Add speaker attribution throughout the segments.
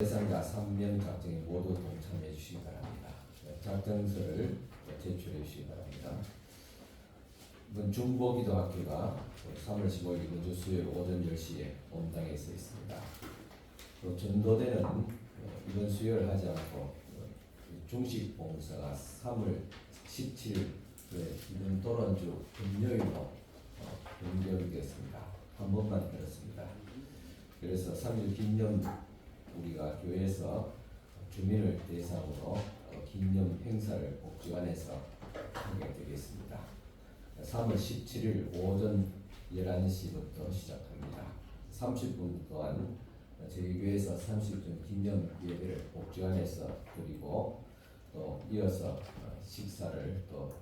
Speaker 1: 대상자 3명 작정에 모두 동참해 주시기 바랍니다. 작정서를 제출해 주시기 바랍니다. 이번 중보기도학교가 3월 15일 이번 주 수요일 오전 10시에 본당에 서 있습니다. 또 전도대는 이번 수요일 하지 않고 중식 봉사가 3월 17일 이번 도론주 금요일로 변경이 되었습니다. 한 번만 그렇습니다. 그래서 3일 기념 우리가 교회에서 주민을 대상으로 기념 행사를 복지관에서 하게 되겠습니다. 3월 17일 오전 11시부터 시작합니다. 30분 동안 저희 교회에서 30분 기념 예배를 복지관에서 드리고 또 이어서 식사를 또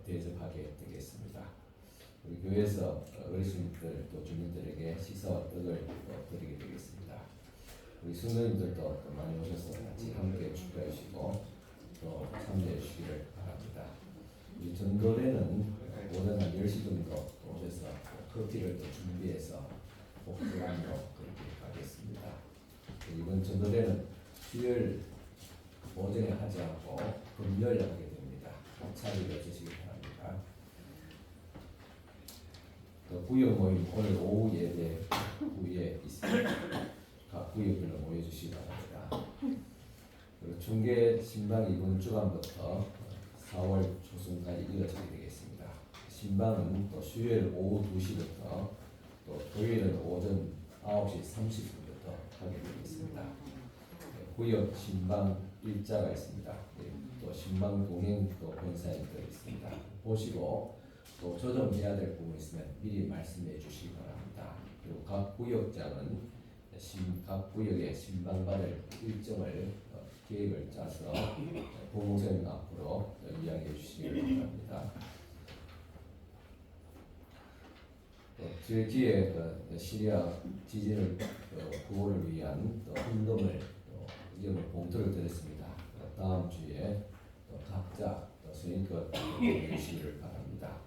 Speaker 1: 대접하게 되겠습니다. 우리 교회에서 어르신들 또 주민들에게 식사와 떡을 드리게 되겠습니다. 우리 성도님들도 또 많이 오셔서 같이 함께 축하해 주시고 또 참여해 주시기를 바랍니다. 우리 전도대는 오전 한 10시 정도 오셔서 커피를 또 준비해서 복지관으로 그렇게 가겠습니다. 이번 전도대는 수요일 오전에 하지 않고 금요일에 하게 됩니다. 참여해 주시기 바랍니다. 또 구역 모임 오늘 오후 예배 후에 있습니다. 각 구역별로 모여주시기 바랍니다. 그리고 중계 신방 이번 주간부터 4월 초순까지 이어지게 되겠습니다. 신방은 또 수요일 오후 2시부터 또 토요일은 오전 9시 30분부터 하게 되겠습니다. 구역 신방 일자가 있습니다. 또 신방 동행 또 권사님들 있습니다. 보시고 또 조정해야 될 부분 있으면 미리 말씀해 주시기 바랍니다. 그리고 각 구역장은 각 구역에 신방받을 일정을 계획을 짜서 부목사님 앞으로 이야기해 주시기 바랍니다. 그 뒤에 시리아 지진을 구호를 위한 헌금을 이름을 봉투를 드렸습니다. 다음 주에 각자 선인껏 주시기를 바랍니다.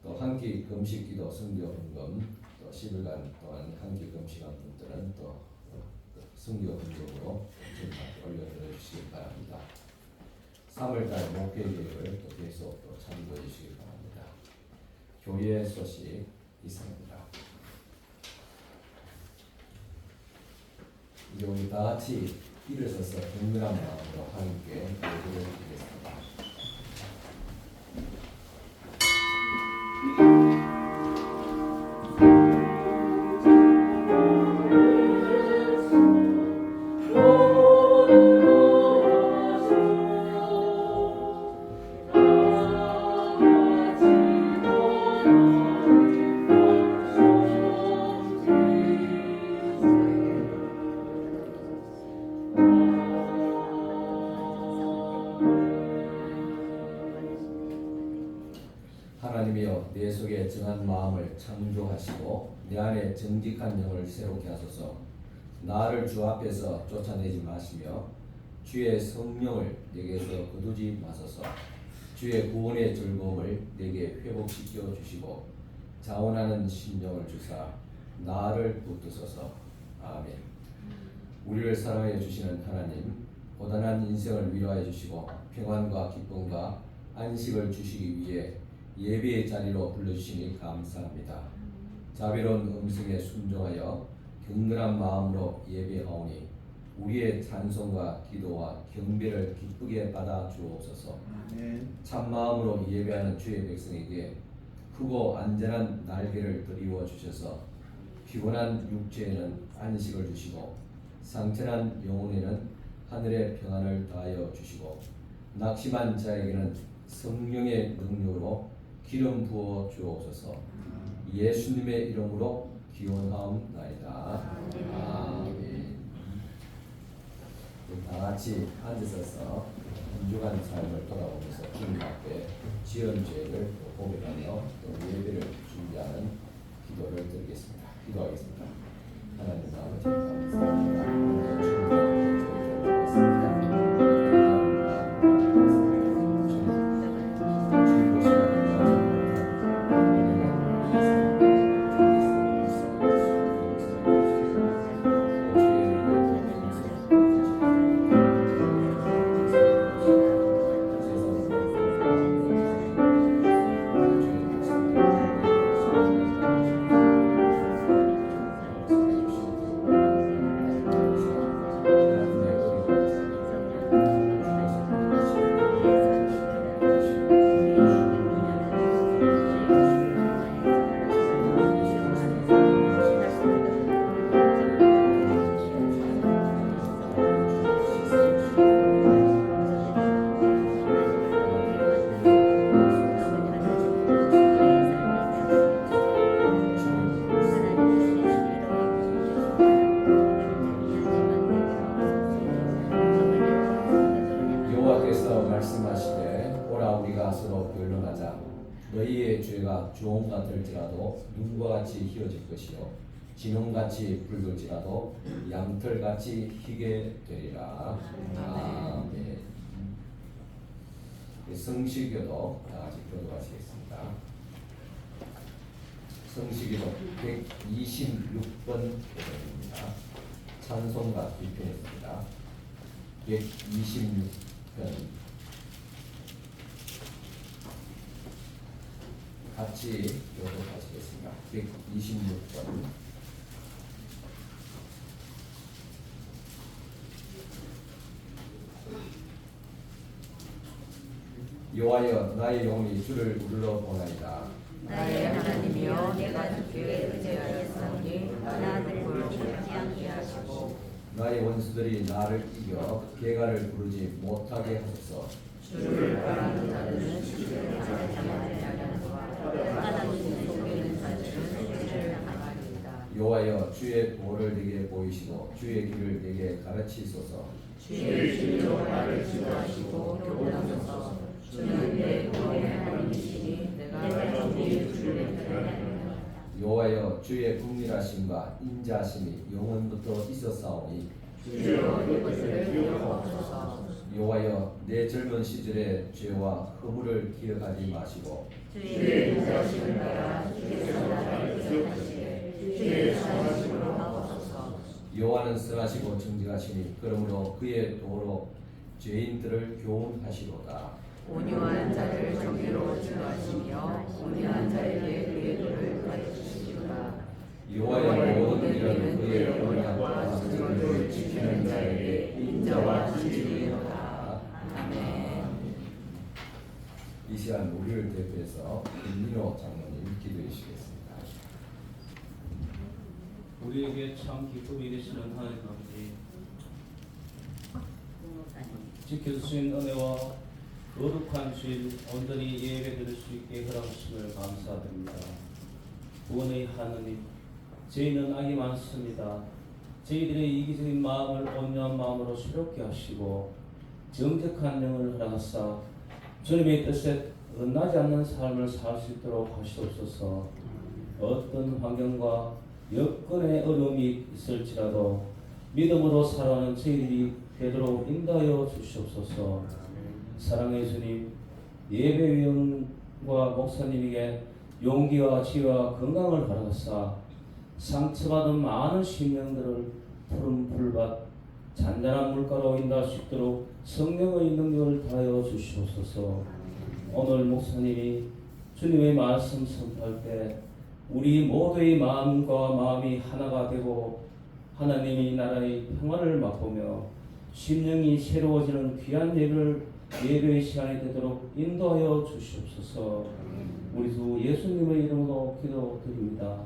Speaker 1: 또 한 끼 금식기도 성교 헌금, 또 10일간 동안 한 끼 금식한 분들은 또 성교 헌금으로 올려드려 주시기 바랍니다. 3월달 목회 계획을 또 계속 또 참고해 주시기 바랍니다. 교회 소식 있습니다. 이제 우리 다 같이 일어서서 동일한 마음으로 함께 예배를 드리겠습니다. 하나님이여 내 속에 정한 마음을 창조하시고 내 안에 정직한 영을 새롭게 하소서. 나를 주 앞에서 쫓아내지 마시며 주의 성령을 내게서 거두지 마소서. 주의 구원의 즐거움을 내게 회복시켜 주시고 자원하는 심령을 주사 나를 붙드소서. 아멘. 우리를 사랑하여 주시는 하나님, 고단한 인생을 위로하여 주시고 평안과 기쁨과 안식을 주시기 위해 예배의 자리로 불러주시니 감사합니다. 자비로운 음성에 순종하여 경건한 마음으로 예배하오니 우리의 찬송과 기도와 경배를 기쁘게 받아 주옵소서. 참 마음으로 예배하는 주의 백성에게 크고 안전한 날개를 드리워 주셔서 피곤한 육체에는 안식을 주시고 상처난 영혼에는 하늘의 평안을 다하여 주시고 낙심한 자에게는 성령의 능력으로 기름 부어 주옵소서. 예수님의 이름으로 기원하옵나이다. 아멘. 다 같이 앉으셔서 한 주간 삶을 돌아보면서 주님 앞에 지은 죄를 고백하며 또 예배를 준비하는 기도를 드리겠습니다. 기도하겠습니다. 하나님 아버지 감사합니다. 너희의 죄가 주홍 같을지라도 눈과 같이 희어질 것이요 진홍같이 붉을지라도 양털같이 희게 되리라. 아멘. 성시교도 다 같이 교도하시겠습니다. 성시교도 126번 교도입니다. 찬송가 2편입니다. 126편 같이 교도하시겠습니다. 126번 여호와여 나의 영혼이 주를 우러러 보나이다.
Speaker 2: 나의 하나님이여 내가 주께 의지하였사오니 나를 부르지 않게 하시고
Speaker 1: 나의 원수들이 나를 이겨 개가를 부르지 못하게 하소서.
Speaker 2: 주를 바라는 자들은 주를 찬양하리라. 바라는 속이는 자들은 주를 당하리이다.
Speaker 1: 여호와여 주의 도를 내게 보이시고 주의 길을 내게 가르치소서.
Speaker 2: 주의 길로 나를 지도하시고 교훈하소서. 주는 내 구원의 하나님이시니 내가 주의 주를 따르리라.
Speaker 1: 여호와여 주의 국률하심과 인자하심이 영원부터 있었사오니
Speaker 2: 주여 이것을 기억하소서.
Speaker 1: 여호와여 내 젊은 시절의 죄와 허물을 기억하지 마시고
Speaker 2: 주의 인자하심을 따라 주께서 나를 기억하시되 주의 선하심으로 하옵소서.
Speaker 1: 여호와는 선하시고 정직하시니 그러므로 그의 도로 죄인들을 교훈하시로다.
Speaker 2: 온유한 자를 정의로 지도하시며 온유한 자에게 그의 도를 가르치시리라.
Speaker 1: 여호와의 모든 일은 그의 언약과 진리를 지키는 자에게 인자와 진리로다.
Speaker 2: 아멘.
Speaker 1: 이 시간 우리를 대표해서 김민호 장로님 기도해 주시겠습니다.
Speaker 3: 우리에게 참 기쁨이 되시는 하나님 아버지, 지켜주신 은혜와 거룩한 주일 온전히 예배 드릴 수 있게 허락하심을 감사드립니다. 구원의 하느님, 저희는 악이 많습니다. 저희들의 이기적인 마음을 온유한 마음으로 새롭게 하시고 정직한 영을 허락하사 주님의 뜻에 엇나지 않는 삶을 살 수 있도록 하시옵소서. 어떤 환경과 여건의 어려움이 있을지라도 믿음으로 살아가는 저희들이 되도록 인도하여 주시옵소서. 사랑의 주님, 예배위원과 목사님에게 용기와 지혜와 건강을 허락하사 상처받은 많은 심령들을 푸른 풀밭 잔잔한 물가로 인도할 수 있도록 성령의 능력을 다하여 주시옵소서. 오늘 목사님이 주님의 말씀 선포할 때 우리 모두의 마음과 마음이 하나가 되고 하나님의 나라의 평안을 맛보며 심령이 새로워지는 귀한 예배의 시간이 되도록 인도하여 주시옵소서. 우리 주 예수님의 이름으로 기도드립니다.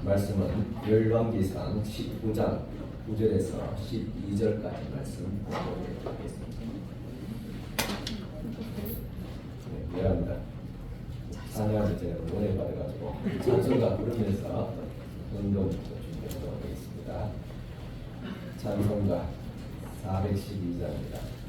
Speaker 1: 말씀은 열왕기상 19장 9절에서 12절까지 말씀 보도록 하겠습니다. 미안합니다. 찬양을 제가 원해 받아가지고 찬송가 부르면서 운동부터 준비하도록 하겠습니다. 찬송가 412장입니다.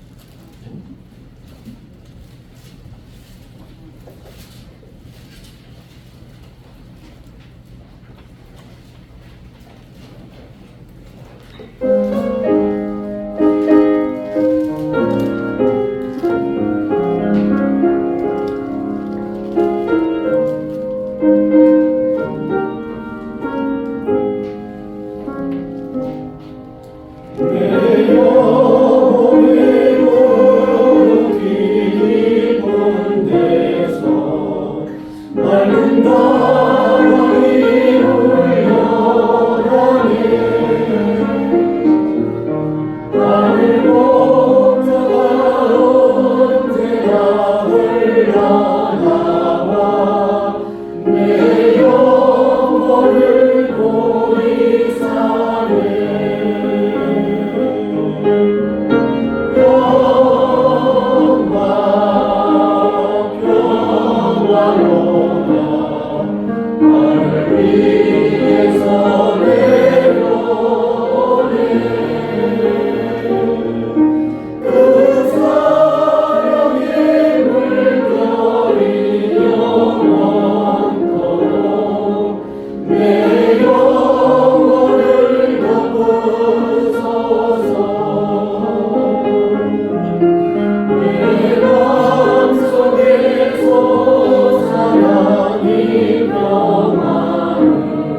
Speaker 4: 사랑이 평안을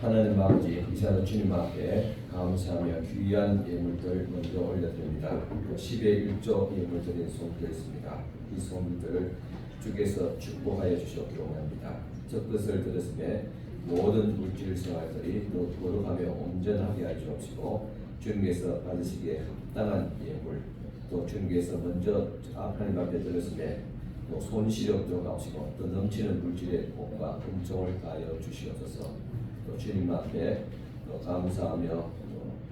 Speaker 1: 하나님 아버지 이사도 주님 앞에 감사하며 귀한 예물들 먼저 올려드립니다. 10의 1조 예물 드린 손도 있습니다. 이 손들을 주께서 축복하여 주시옵기로 원합니다. 저 뜻을 들었음에 모든 물질 생활들이 또 거룩하며 온전하게 하여 주옵시고 주님께서 받으시기에 합당한 예물 또 주님께서 먼저 하나님 앞에 들었음에 또 손시력도 가오시고 또 넘치는 물질의 복과 은총을 다하여 주시옵소서. 또 주님 앞에 또 감사하며 또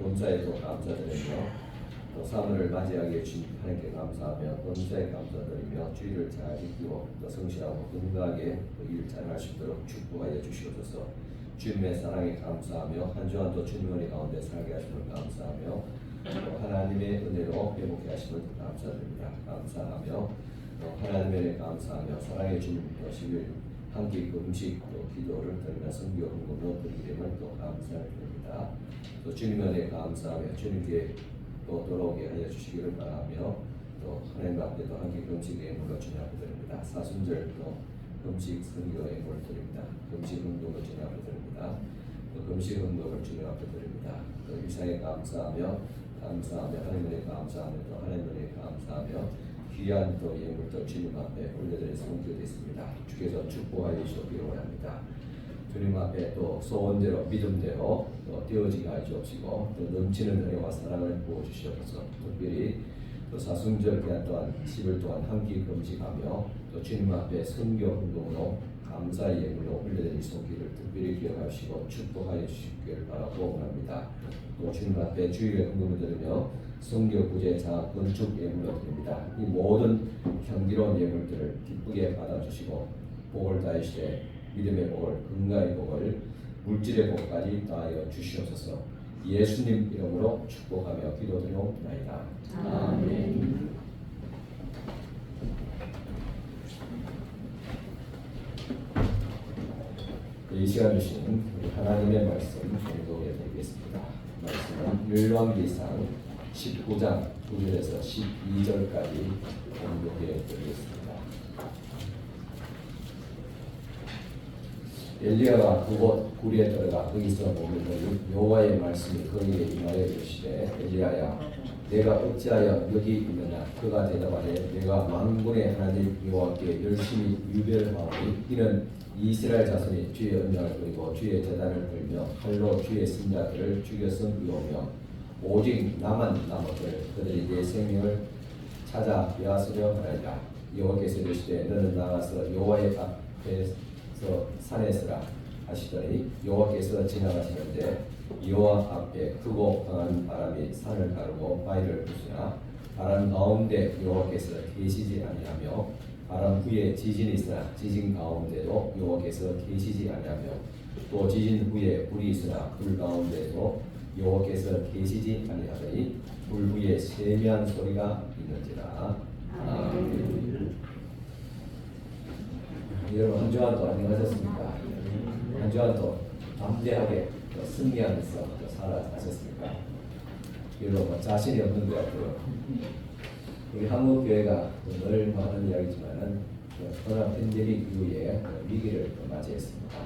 Speaker 1: 본사에도 감사드리며 또 사물을 맞이하게 주신 하나님께 감사하며 본사에 감사드리며 주의를 잘 지키고 또 성실하고 건강하게 일 잘할 수 있도록 축복하여 주시옵소서. 주님의 사랑에 감사하며 한 주간 또 주님 은혜 가운데 살게 하심을 감사하며 또 하나님의 은혜로 회복해 하심을 감사드립니다. 감사하며 또 하나님의 은혜 감사하며 사랑해 주님 또 10일 한끼 음식 또 기도를 드리며 성교 헌금으로 드리림을 또 감사드립니다. 또 주님 은혜 감사하며 주님께 또 돌아오게 하여 주시기를 바라며 또 하나님 앞에도 한끼 음식 예물로 주님 앞에 드립니다. 사순절 또 음식 성교 예물을 드립니다. 음식 헌금을 주님 앞에 드립니다. 또 음식 헌금을 주님 앞에 드립니다. 또 일상에 감사하며 하나님의 감사하며 또 하나님의 감사하며 귀한 또 예물도 주님 앞에 올려드릴 성교도 있습니다. 주께서 축복하여 주시기를 원합니다. 주님 앞에 또 소원대로 믿음대로 또 되어지게 하여 주옵시고 또 넘치는 은혜와 사랑을 부어주시옵소서. 특별히 또 사순절 기간 동안 10일 동안 한끼 금식하며 또 주님 앞에 선교 헌금으로 감사의 예물로 올려드린 손길을 특별히 기억하시고 축복하여 주시기를 바라고 원합니다. 또 주님 앞에 주일에 헌금을 드리며 성교 구제 자 건축 예물로 드립니다. 이 모든 향기로운 예물들을 기쁘게 받아주시고 복을 다하시되 믿음의 복을 건강의 복을 물질의 복까지 다하여 주시옵소서. 예수님 이름으로 축복하며 기도드리옵나이다. 아멘. 이 시간 주신 우리 하나님의 말씀 공독해 드리겠습니다. 말씀은 열왕기상 19장 9절에서 12절까지 공독해 드리겠습니다. 엘리야가 그곳 굴에 들어가 거기서 머물더니 여호와의 말씀이 그에게 임하여 이르시되 엘리야야 내가 어찌하여 여기 있느냐. 그가 대답하되 내가 만군의 하나님 여호와께 열심히 유배를 하오니 이는 이스라엘 자손이 주의 언약을 버리고 주의 제단을 걸며 칼로 주의 선자들을 죽였음이오며 오직 나만 남았을 그들이 내 생명을 찾아 빼앗으려 하리라. 여호와께서 이르시되 너는 나가서 여호와의 앞에서 산에 서라 하시더니 여호와께서 지나가시는데 여호와 앞에 크고 강한 바람이 산을 가르고 바위를 부수나 바람 가운데 여호와께서 계시지 아니하며 바람 후에 지진이 있으나 지진 가운데도 여호와께서 계시지 아니하며 또 지진 후에 불이 있으나 불 가운데도 여호와께서 계시지 아니하더니 불 위에 세미한 소리가 있는지라. 아멘. 여러분 한 주간도 안녕하셨습니까? 한 주간도 담대하게 승리하면서 살아가셨습니까? 여러분 자신이 없는 것 같아요. 우리 한국 교회가 늘 하는 이야기지만은 코로나 팬데믹 이후에 위기를 맞이했습니다.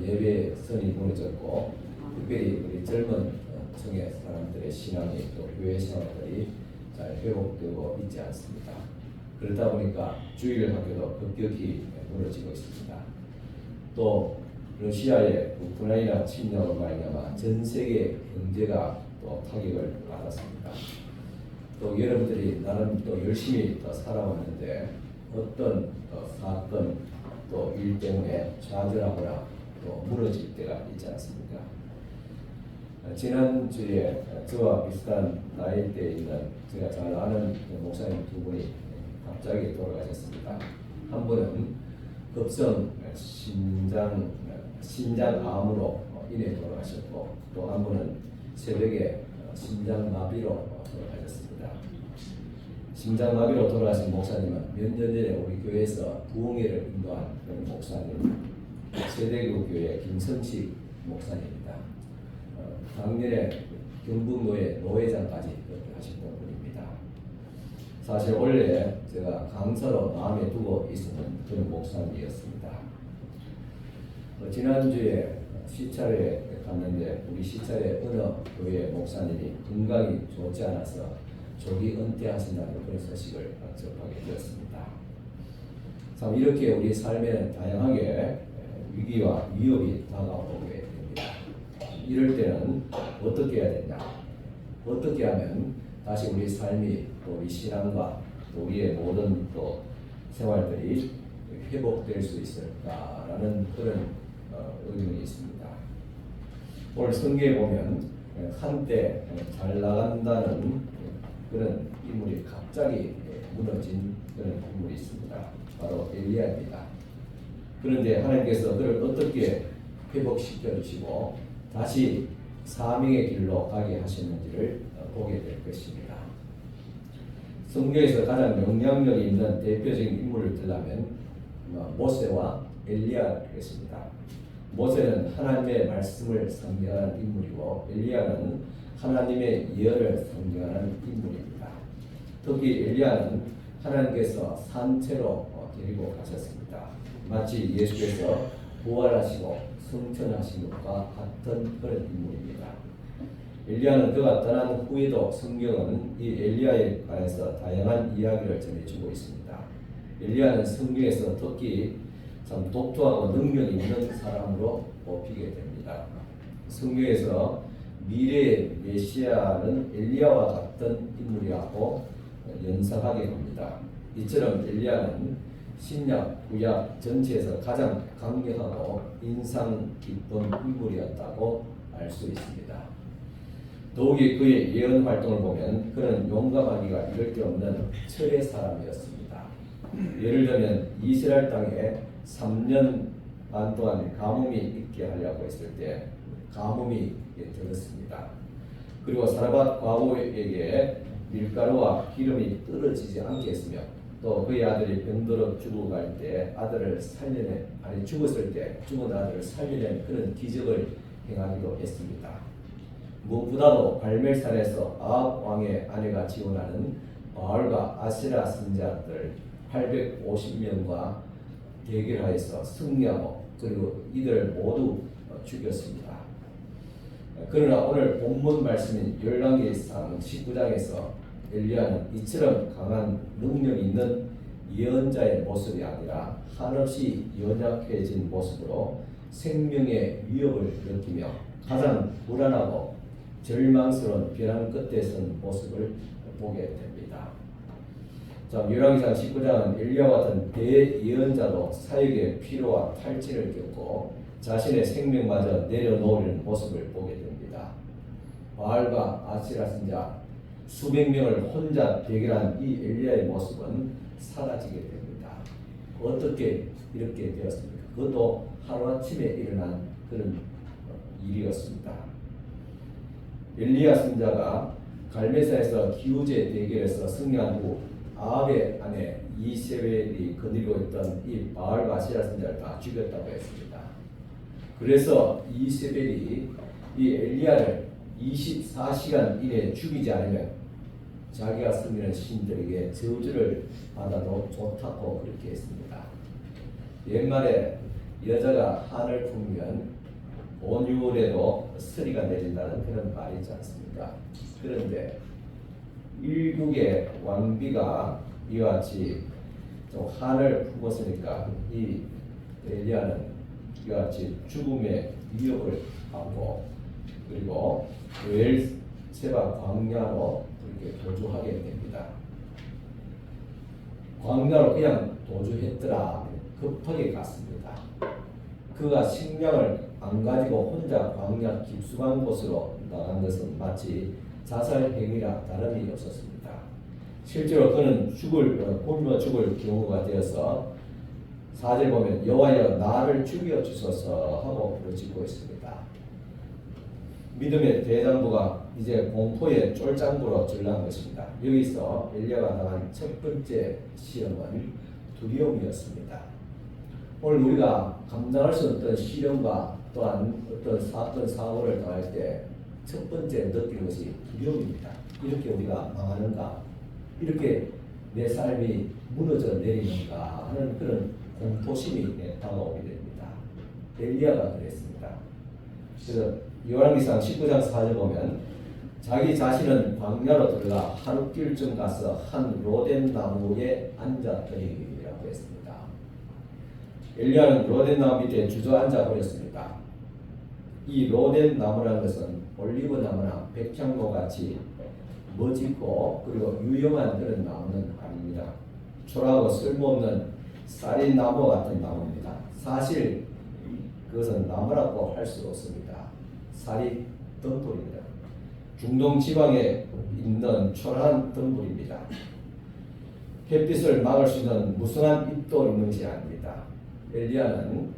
Speaker 1: 예배 선이 무너졌고 특별히 우리 젊은 층의 사람들의 신앙이 또 교회 생활들이 잘 회복되고 있지 않습니다. 그러다 보니까 주일 학교도 급격히 무너지고 있습니다. 또 러시아의 우크라이나 침략으로 말미암아 전 세계 경제가 또 타격을 받았습니다. 또 여러분들이 나름 또 열심히 또 살아왔는데 어떤 사건 또 일 때문에 좌절하거나 또 무너질 때가 있지 않습니까? 지난주에 저와 비슷한 나이대에 있는 제가 잘 아는 목사님 두 분이 갑자기 돌아가셨습니다. 한 분은 급성 신장암으로 인해 돌아가셨고 또 한 분은 새벽에 심장마비로 돌아가셨습니다. 심장마비로 돌아가신 목사님은 몇 년 전에 우리 교회에서 부흥회를 인도한 그런 목사님, 세대교 교회 김성식 목사님입니다. 작년에 경북노회 노회장까지 하셨던 분입니다. 사실 원래 제가 강사로 마음에 두고 있었던 그런 목사님이었습니다. 지난주에 시찰에 갔는데 우리 시찰에 어느 교회 목사님이 건강이 좋지 않아서 조기 은퇴하신다는 그런 소식을 접하게 되었습니다. 참 이렇게 우리 삶에는 다양하게 위기와 위협이 다가오게 됩니다. 이럴 때는 어떻게 해야 되냐? 어떻게 하면 다시 우리 삶이 또 우리 신앙과 또 우리의 모든 또 생활들이 회복될 수 있을까라는 그런 의문이 있습니다. 오늘 성경에 보면 한때 잘 나간다는 그런 인물이 갑자기 무너진 그런 인물이 있습니다. 바로 엘리야입니다. 그런데 하나님께서 그를 어떻게 회복시켜 주시고 다시 사명의 길로 가게 하셨는지를 보게 될 것입니다. 성경에서 가장 영향력 있는 대표적인 인물을 들라면 모세와 엘리야겠습니다. 모세는 하나님의 말씀을 상징하는 인물이고 엘리야는 하나님의 예언을 상징하는 인물입니다. 특히 엘리야는 하나님께서 산채로 데리고 가셨습니다. 마치 예수께서 부활하시고 승천하신 것과 같은 그런 인물입니다. 엘리야는 그가 떠난 후에도 성경은 이 엘리야에 관해서 다양한 이야기를 전해주고 있습니다. 엘리야는 성경에서 특히 참 독특하고 능력 있는 사람으로 뽑히게 됩니다. 성경에서 미래의 메시아는 엘리야와 같은 인물이라고 연상하게 합니다. 이처럼 엘리야는 신약, 구약 전체에서 가장 강력하고 인상 깊은 인물이었다고 알 수 있습니다. 더욱이 그의 예언 활동을 보면 그는 용감하기가 이를 데 없는 철의 사람이었습니다. 예를 들면 이스라엘 땅에 3년 반 동안 가뭄이 있게 하려고 했을 때 가뭄이 들었습니다. 그리고 사르밧 과부에게 밀가루와 기름이 떨어지지 않게 했으며 또 그의 아들이 병들어 죽어갈 때 아들을 살려낸 죽었을 때 죽은 아들을 살려낸 그런 기적을 행하기도 했습니다. 무엇보다도 갈멜산에서 아합 왕의 아내가 지원하는 바알과 아세라 선지자들 850명과 대결하여서 승리하고 그리고 이들을 모두 죽였습니다. 그러나 오늘 본문 말씀인 열왕기상 19장에서 엘리야는 이처럼 강한 능력 있는 예언자의 모습이 아니라 한없이 연약해진 모습으로 생명의 위협을 느끼며 가장 불안하고 절망스러운 변환 끝에 선 모습을 보게 됩니다. 자, 열왕기상 19장은 엘리야와 같은 대예언자도 사역의 피로와 탈진을 겪고 자신의 생명마저 내려놓으려는 모습을 보게 됩니다. 바알과 아세라 선지자 수백 명을 혼자 대결한 이 엘리야의 모습은 사라지게 됩니다. 어떻게 이렇게 되었습니까? 그것도 하루아침에 일어난 그런 일이었습니다. 엘리야 선지자가 갈멜산에서 기후제 대결에서 승리한 후 아합의 아내 이세벨이 거느리고 있던 이 바알과 아세라 선지자를 다 죽였다고 했습니다. 그래서 이세벨이 이 엘리야를 24시간 이내에 죽이지 않으면 자기가 섬기는 신들에게 저주를 받아도 좋다고 그렇게 했습니다. 옛말에 여자가 한을 품으면 온유월에도 서리가 내린다는 그런 말이 있지 않습니까? 그런데 일국의 왕비가 이와 같이 좀 한을 품었으니까 이 엘리야는 이와 같이 죽음의 위협을 받고 그리고 벨세바 광야로 이렇게 도주하게 됩니다. 광야로 그냥 도주했더라. 급하게 갔습니다. 그가 식량을 안 가지고 혼자 광야 깊숙한 곳으로 나간 것은 마치 자살 행위라 다름이 없었습니다. 실제로 그는 굶어 죽을 경우가 되어서 4절 보면 여호와여 나를 죽여 주소서 하고 부르짖고 있습니다. 믿음의 대장부가 이제 공포의 쫄장부로 전락한 것입니다. 여기서 엘리야가 당한 첫 번째 시험은 두려움이었습니다. 오늘 우리가 감당할 수 없던 시련과 또한 어떤 사건 사고를 당할 때 첫 번째 느끼는 것이 두려움입니다. 이렇게 우리가 망하는가? 이렇게 내 삶이 무너져 내리는가 하는 그런 공포심이 다가오게 됩니다. 엘리야가 그랬습니다. 그래서 요한계시록 19장 4절 보면 자기 자신은 광야로 들어가 하룻길쯤 가서 한 로뎀 나무에 앉았더니라고 했습니다. 엘리야는 로뎀 나무 밑에 주저앉아 버렸습니다. 이 로뎀 나무라는 것은 올리브 나무나 백향로 같이 멋있고 그리고 유용한 그런 나무는 아닙니다. 초라하고 쓸모없는 쌀이 나무 같은 나무입니다. 사실 그것은 나무라고 할 수 없습니다. 쌀이 덤불입니다. 중동 지방에 있는 초라한 덤불입니다. 햇빛을 막을 수 있는 무성한 잎도 있는지 아닙니다. 엘리야는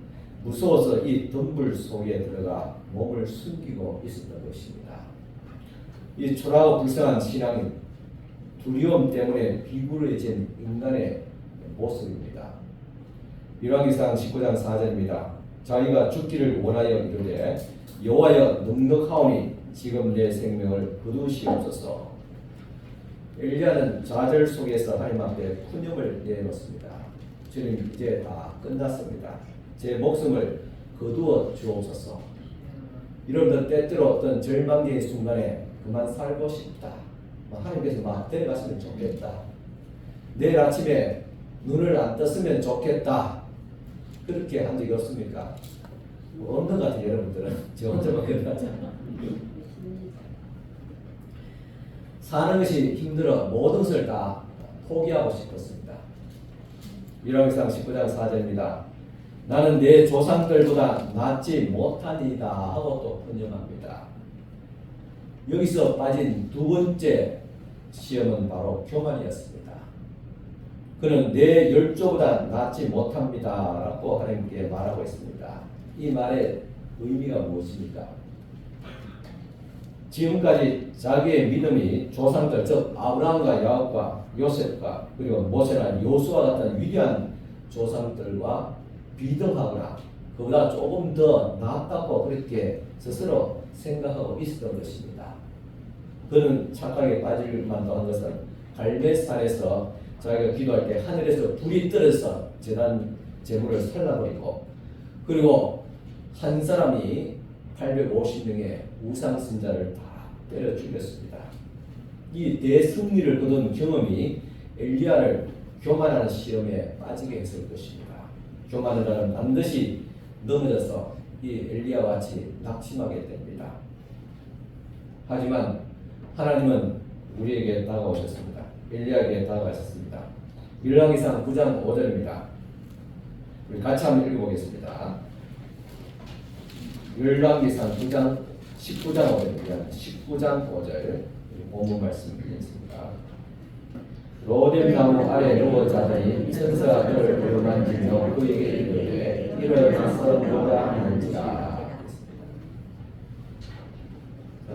Speaker 1: 무서워서 이 덤불 속에 들어가 몸을 숨기고 있었던 것입니다. 이 초라하고 불쌍한 신앙은 두려움 때문에 비굴해진 인간의 모습입니다. 열왕기상 19장 4절입니다. 자기가 죽기를 원하여 이르되 여호와여 넉넉하오니 지금 내 생명을 거두시옵소서. 엘리야는 좌절 속에서 하나님 앞에 푸념을 내놓습니다. 주님 이제 다 끝났습니다. 제 목숨을 거두어 주옵소서. 여러분들 때때로 어떤 절망적인 순간에 그만 살고 싶다. 하나님께서 막 데려갔으면 좋겠다. 내일 아침에 눈을 안 떴으면 좋겠다. 그렇게 한 적이 없습니까? 없는 것 같아요, 여러분들은. 저 혼자만 그런 것 같아요. 사는 것이 힘들어 모든 것을 다 포기하고 싶었습니다. 열왕기상 19장 4절입니다. 나는 내 조상들보다 낫지 못하니이다 하고 또 번영합니다. 여기서 빠진 두 번째 시험은 바로 교만이었습니다. 그는 내 열조보다 낫지 못합니다 라고 하나님께 말하고 있습니다. 이 말의 의미가 무엇입니까? 지금까지 자기의 믿음이 조상들 즉 아브라함과 야곱과 요셉과 그리고 모세나 요수와 같은 위대한 조상들과 비등하거나 그보다 조금 더 낫다고 그렇게 스스로 생각하고 있었던 것입니다. 그는 착각에 빠질 만도 한 것은 갈멜산에서 자기가 기도할 때 하늘에서 불이 떨어져서 제단 제물을 살라버리고 그리고 한 사람이 850명의 우상 신자를 다 때려 죽였습니다. 이 대승리를 거둔 경험이 엘리야를 교만하는 시험에 빠지게 했을 것입니다. 교만을 하면 반드시 넘어져서 이 엘리야와 같이 낙심하게 됩니다. 하지만 하나님은 우리에게 다가오셨습니다. 엘리야에게 다가가셨습니다. 열왕기상 9장 5절입니다. 우리 같이 한번 읽어보겠습니다. 열왕기상 9장 19장 5절입니다. 19장 5절 본문 말씀 드리겠습니다. 로뎀 나무 아래 누워 자더니 천사가 그를 어루만지며 그에게 이르되 일어나서 뭐라 하는지라.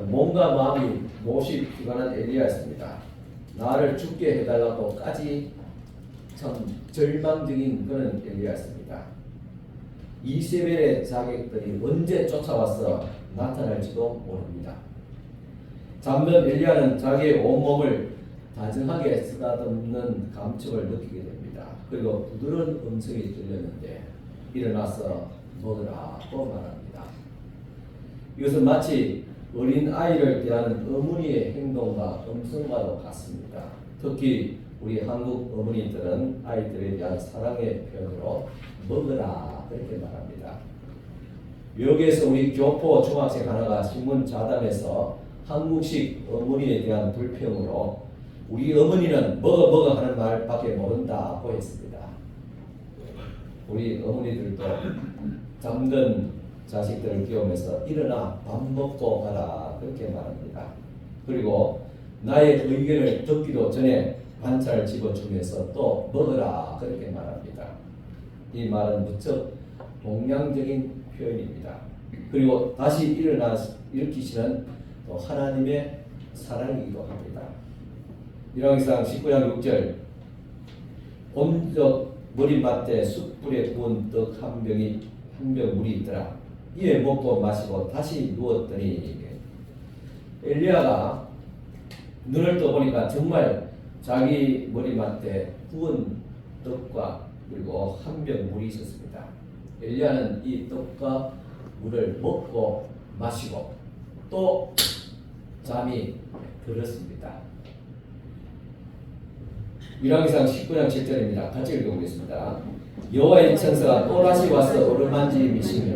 Speaker 1: 몸과 마음이 몹시 피곤한 엘리야였습니다. 나를 죽게 해달라고까지 참 절망적인 그런 엘리야였습니다. 이세벨의 자객들이 언제 쫓아와서 나타날지도 모릅니다. 잠든 엘리야는 자기의 온몸을 다정하게 쓰다듬는 감촉을 느끼게 됩니다. 그리고 부드러운 음성이 들렸는데 일어나서 먹으라고 말합니다. 이것은 마치 어린 아이를 대하는 어머니의 행동과 음성과도 같습니다. 특히 우리 한국 어머니들은 아이들에 대한 사랑의 표현으로 먹으라 그렇게 말합니다. 여기에서 우리 교포 중학생 하나가 신문 자담에서 한국식 어머니에 대한 불평으로 우리 어머니는 먹어 하는 말밖에 모른다고 했습니다. 우리 어머니들도 잠든 자식들을 키우면서 일어나 밥 먹고 가라 그렇게 말합니다. 그리고 나의 의견을 듣기도 전에 반찬을 집어주면서 또 먹으라 그렇게 말합니다. 이 말은 무척 동양적인 표현입니다. 그리고 다시 일으키시는 또 하나님의 사랑이기도 합니다. 열왕기상 19장 6절 온적 머리맡에 숯불에 구운 떡 한 병 물이 있더라. 이에 먹고 마시고 다시 누웠더니 엘리야가 눈을 떠보니까 정말 자기 머리맡에 구운 떡과 그리고 한 병 물이 있었습니다. 엘리야는 이 떡과 물을 먹고 마시고 또 잠이 들었습니다. 열왕기상 19장 7절입니다. 같이 읽어보겠습니다. 여호와의 천사가 또다시 와서 어루만지미시며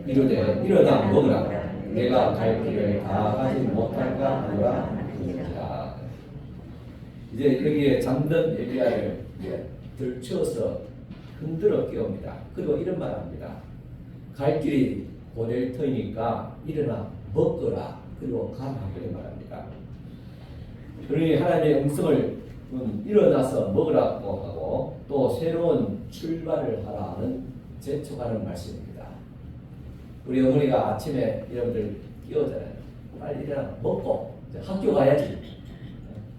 Speaker 1: 이르되 일어나 먹으라. 내가 갈 길을 다 가지 못할까 하노라 하니라. 이제 여기에 잠든 엘리야를 들쳐서 흔들어 깨웁니다. 그리고 이런 말을 합니다. 갈 길이 고될 터이니까 일어나 먹거라. 그리고 가라. 이런 말합니다. 그러니 하나님의 음성을 일어나서 먹으라고 하고 또 새로운 출발을 하라는 재촉하는 말씀입니다. 우리 어머니가 아침에 여러분들 깨우잖아요. 빨리 일어나 먹고 이제 학교 가야지.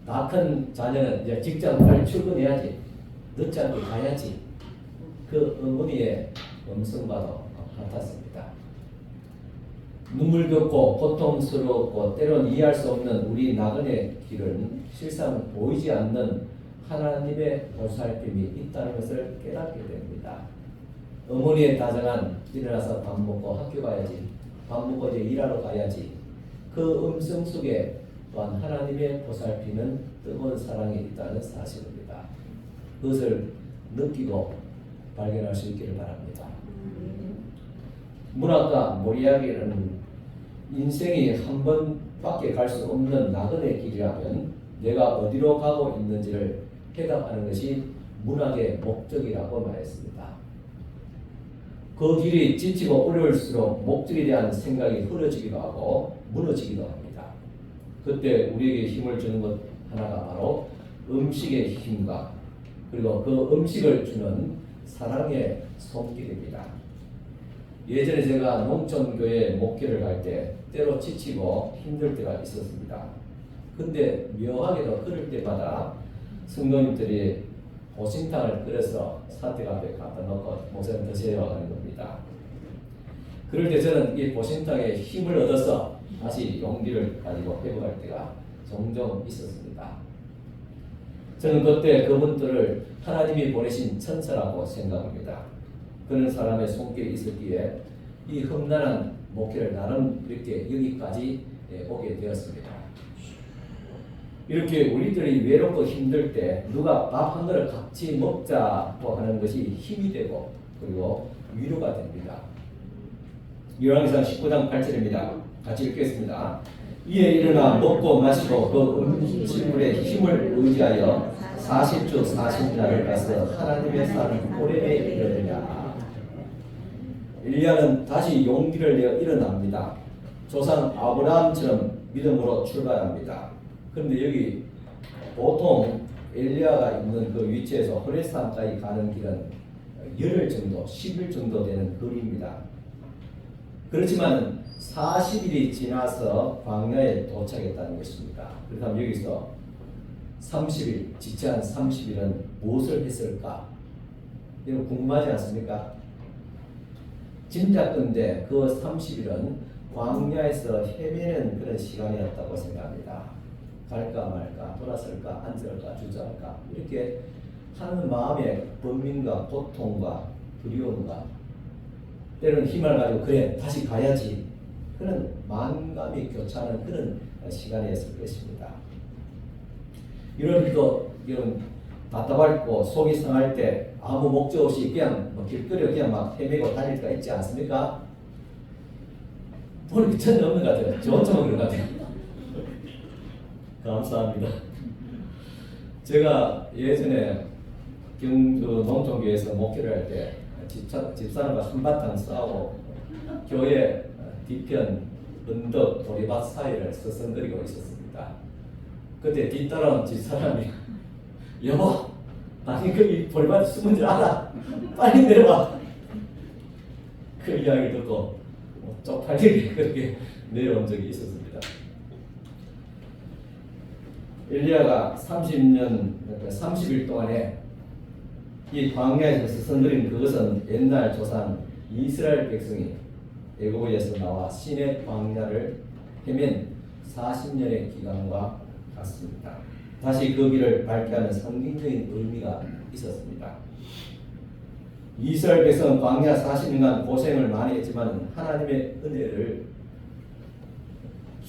Speaker 1: 다 큰 자녀는 이제 직장 빨리 출근해야지. 늦지 않게 가야지. 그 어머니의 음성과도 같았습니다. 눈물겹고 고통스럽고 때론 이해할 수 없는 우리 나그네 길은 실상 보이지 않는 하나님의 보살핌이 있다는 것을 깨닫게 됩니다. 어머니의 다정한 일어나서 밥 먹고 학교 가야지, 밥 먹고 이제 일하러 가야지. 그 음성 속에 또한 하나님의 보살피는 뜨거운 사랑이 있다는 사실입니다. 그것을 느끼고 발견할 수 있기를 바랍니다. 문학가 모리아게는 인생이 한 번밖에 갈 수 없는 나그네 길이라면 내가 어디로 가고 있는지를 해답하는 것이 문학의 목적이라고 말했습니다. 그 길이 지치고 어려울수록 목적에 대한 생각이 흐려지기도 하고 무너지기도 합니다. 그때 우리에게 힘을 주는 것 하나가 바로 음식의 힘과 그리고 그 음식을 주는 사랑의 손길입니다. 예전에 제가 농촌교회 목회를 갈 때 때로 지치고 힘들 때가 있었습니다. 근데 묘하게도 그럴 때마다 성도님들이 보신탕을 끓여서 사택 앞에 갖다 놓고 목사님 드세요 하는 겁니다. 그럴 때 저는 이 보신탕에 힘을 얻어서 다시 용기를 가지고 회복할 때가 종종 있었습니다. 저는 그때 그분들을 하나님이 보내신 천사라고 생각합니다. 그런 사람의 손길이 있었기에 이 험난한 목회를 나름 이렇게 여기까지 오게 되었습니다. 이렇게 우리들이 외롭고 힘들 때 누가 밥 한 그릇 같이 먹자고 하는 것이 힘이 되고 그리고 위로가 됩니다. 열왕기상 19장 8절입니다. 같이 읽겠습니다. 이에 일어나 먹고 마시고 그 음식물의 힘을 의지하여 40주 40날을 가서 하나님의 산 호렙에 이르느냐. 엘리야는 다시 용기를 내어 일어납니다. 조상 아브라함처럼 믿음으로 출발합니다. 그런데 여기 보통 엘리야가 있는 그 위치에서 호렙산까지 가는 길은 열흘 정도, 10일 정도 되는 거리입니다. 그렇지만 40일이 지나서 광야에 도착했다는 것입니다. 그렇다면 여기서 30일, 지체한 30일은 무엇을 했을까? 이거 궁금하지 않습니까? 짐작컨대 그 30일은 광야에서 헤매는 그런 시간이었다고 생각합니다. 갈까 말까, 돌아설까, 앉을까, 주저할까 이렇게 하는 마음의 번민과 고통과 두려움과 때로는 힘을 가지고 그래 다시 가야지 그런 만감이 교차하는 그런 시간이었을 것입니다. 이런 일도 이런 답답하고 속이 상할 때 아무 목적 없이 그냥 길거리에 그냥 막 헤매고 다닐 때가 있지 않습니까? 보니까 전혀 없는 것 같아요. 저 혼자만 그런 것 같아요. 감사합니다. 제가 예전에 경주 농촌교회에서 목회를 할 때 집사람과 한바탕 싸우고 교회 뒤편 언덕 도리밭 사이를 서성거리고 있었습니다. 그때 뒤따라온 집사람이 여보, 아니 거기 돌밭에 숨은 줄 알아? 빨리 내려와. 그 이야기 듣고 쪽팔리게 그렇게 내려온 적이 있었습니다. 엘리야가 30일 동안에 이 광야에서 서성거린 그것은 옛날 조상 이스라엘 백성이 애굽에서 나와 시내 광야를 헤맨 40년의 기간과 같습니다. 다시 그 길을 밝게 하는 상징적인 의미가 있었습니다. 이스라엘 백성은 광야 40년간 고생을 많이 했지만 하나님의 은혜를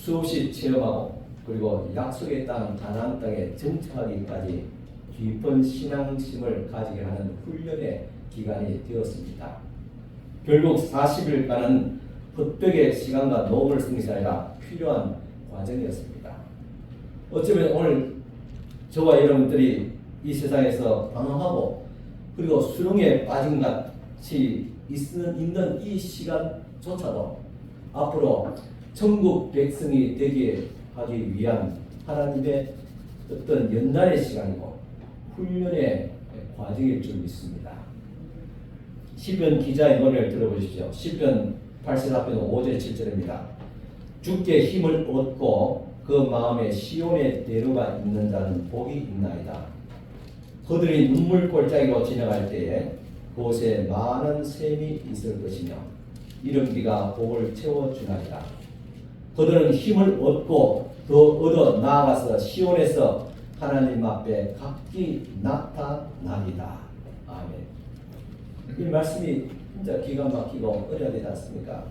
Speaker 4: 수없이 체험하고 그리고 약속의 땅 가나안 땅에 정착하기까지 깊은 신앙심을 가지게 하는 훈련의 기간이 되었습니다. 결국 40일간은 헛되게 시간과 노고를 쓰는 것이 아니라 필요한 과정이었습니다. 어쩌면 오늘 저와 여러분들이 이 세상에서 방황하고 그리고 수렁에 빠진 같이 있는 이 시간조차도 앞으로 천국 백성이 되게 하기 위한 하나님의 어떤 연단의 시간이고 훈련의 과정일 줄 믿습니다. 시편 기자의 노래를 들어보십시오. 시편 84편 5절 7절입니다. 주께 힘을 얻고 그 마음에 시온의 대로가 있는 자는 복이 있나이다. 그들이 눈물 골짜기로 지나갈 때에 그곳에 많은 샘이 있을 것이며 이른 비가 복을 채워주나이다. 그들은 힘을 얻고 더 얻어 나아가서 시온에서 하나님 앞에 각기 나타나리다. 아멘. 이 말씀이 진짜 기가 막히고 어려야 되지 않습니까?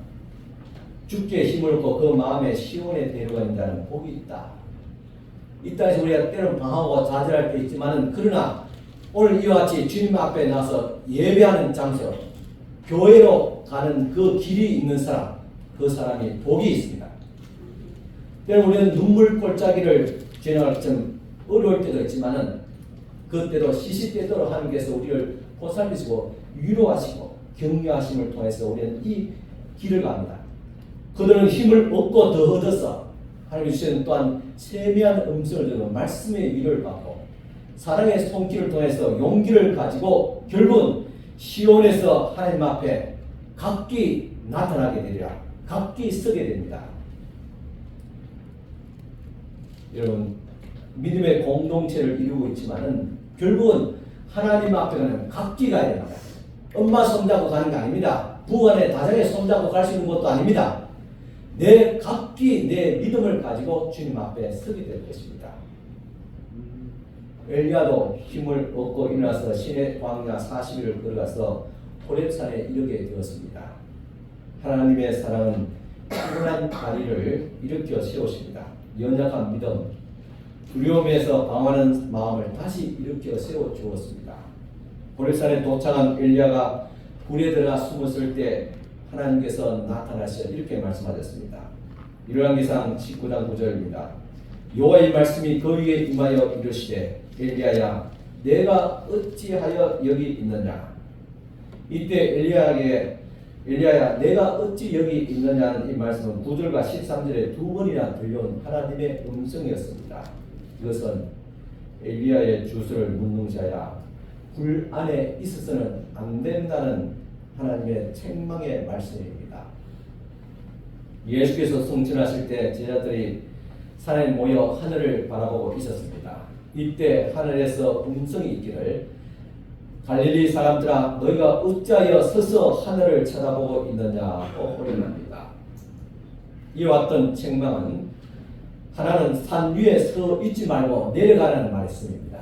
Speaker 4: 주께 힘을 얻고 그 마음에 시온의 대로가 있는 자는 복이 있다. 이 땅에서 우리가 때로는 방황하고 좌절할 때 있지만은 그러나 오늘 이와 같이 주님 앞에 나서 예배하는 장소, 교회로 가는 그 길이 있는 사람, 그 사람이 복이 있습니다. 때로 우리는 눈물 골짜기를 지나갈 좀 어려울 때도 있지만은 그때도 시시때때로 하나님께서 우리를 보살피시고 위로하시고 격려하심을 통해서 우리는 이 길을 갑니다. 그들은 힘을 얻고 더 얻어서 하나님 주시는 또한 세미한 음성을 듣고 말씀의 위로를 받고 사랑의 손길을 통해서 용기를 가지고 결국은 시온에서 하나님 앞에 각기 나타나게 되리라. 각기 서게 됩니다. 여러분 믿음의 공동체를 이루고 있지만은 결국은 하나님 앞에 가는 각기 가야 됩니다. 엄마 손잡고 가는 게 아닙니다. 부안의 다정에 손잡고 갈 수 있는 것도 아닙니다. 내 각기 내 믿음을 가지고 주님 앞에 서게 될 것입니다. 엘리야도 힘을 얻고 일어나서 시내 광야 40일을 걸어가서 호렙산에 이르게 되었습니다. 하나님의 사랑은 피곤한 다리를 일으켜 세우십니다. 연약한 믿음, 두려움에서 방황하는 마음을 다시 일으켜 세워 주었습니다. 호렙산에 도착한 엘리야가 불에 들어가 숨었을 때 하나님께서 나타나셔 이렇게 말씀하셨습니다. 열왕기상 19장 9절입니다. 여호와의 말씀이 그 위에 임하여 이르시되 엘리야야 내가 어찌하여 여기 있느냐. 이때 엘리야야 내가 어찌 여기 있느냐는 이 말씀은 9절과 13절에 두 번이나 들려온 하나님의 음성이었습니다. 이것은 엘리야의 주소를 묻는 자야 불 안에 있어서는 안 된다는 하나님의 책망의 말씀입니다. 예수께서 승천하실 때 제자들이 산에 모여 하늘을 바라보고 있었습니다. 이때 하늘에서 음성이 있기를 갈릴리 사람들아 너희가 어찌하여 서서 하늘을 쳐다보고 있느냐고 호령합니다. 이와 같은 책망은 하나는 산 위에 서 있지 말고 내려가라는 말씀입니다.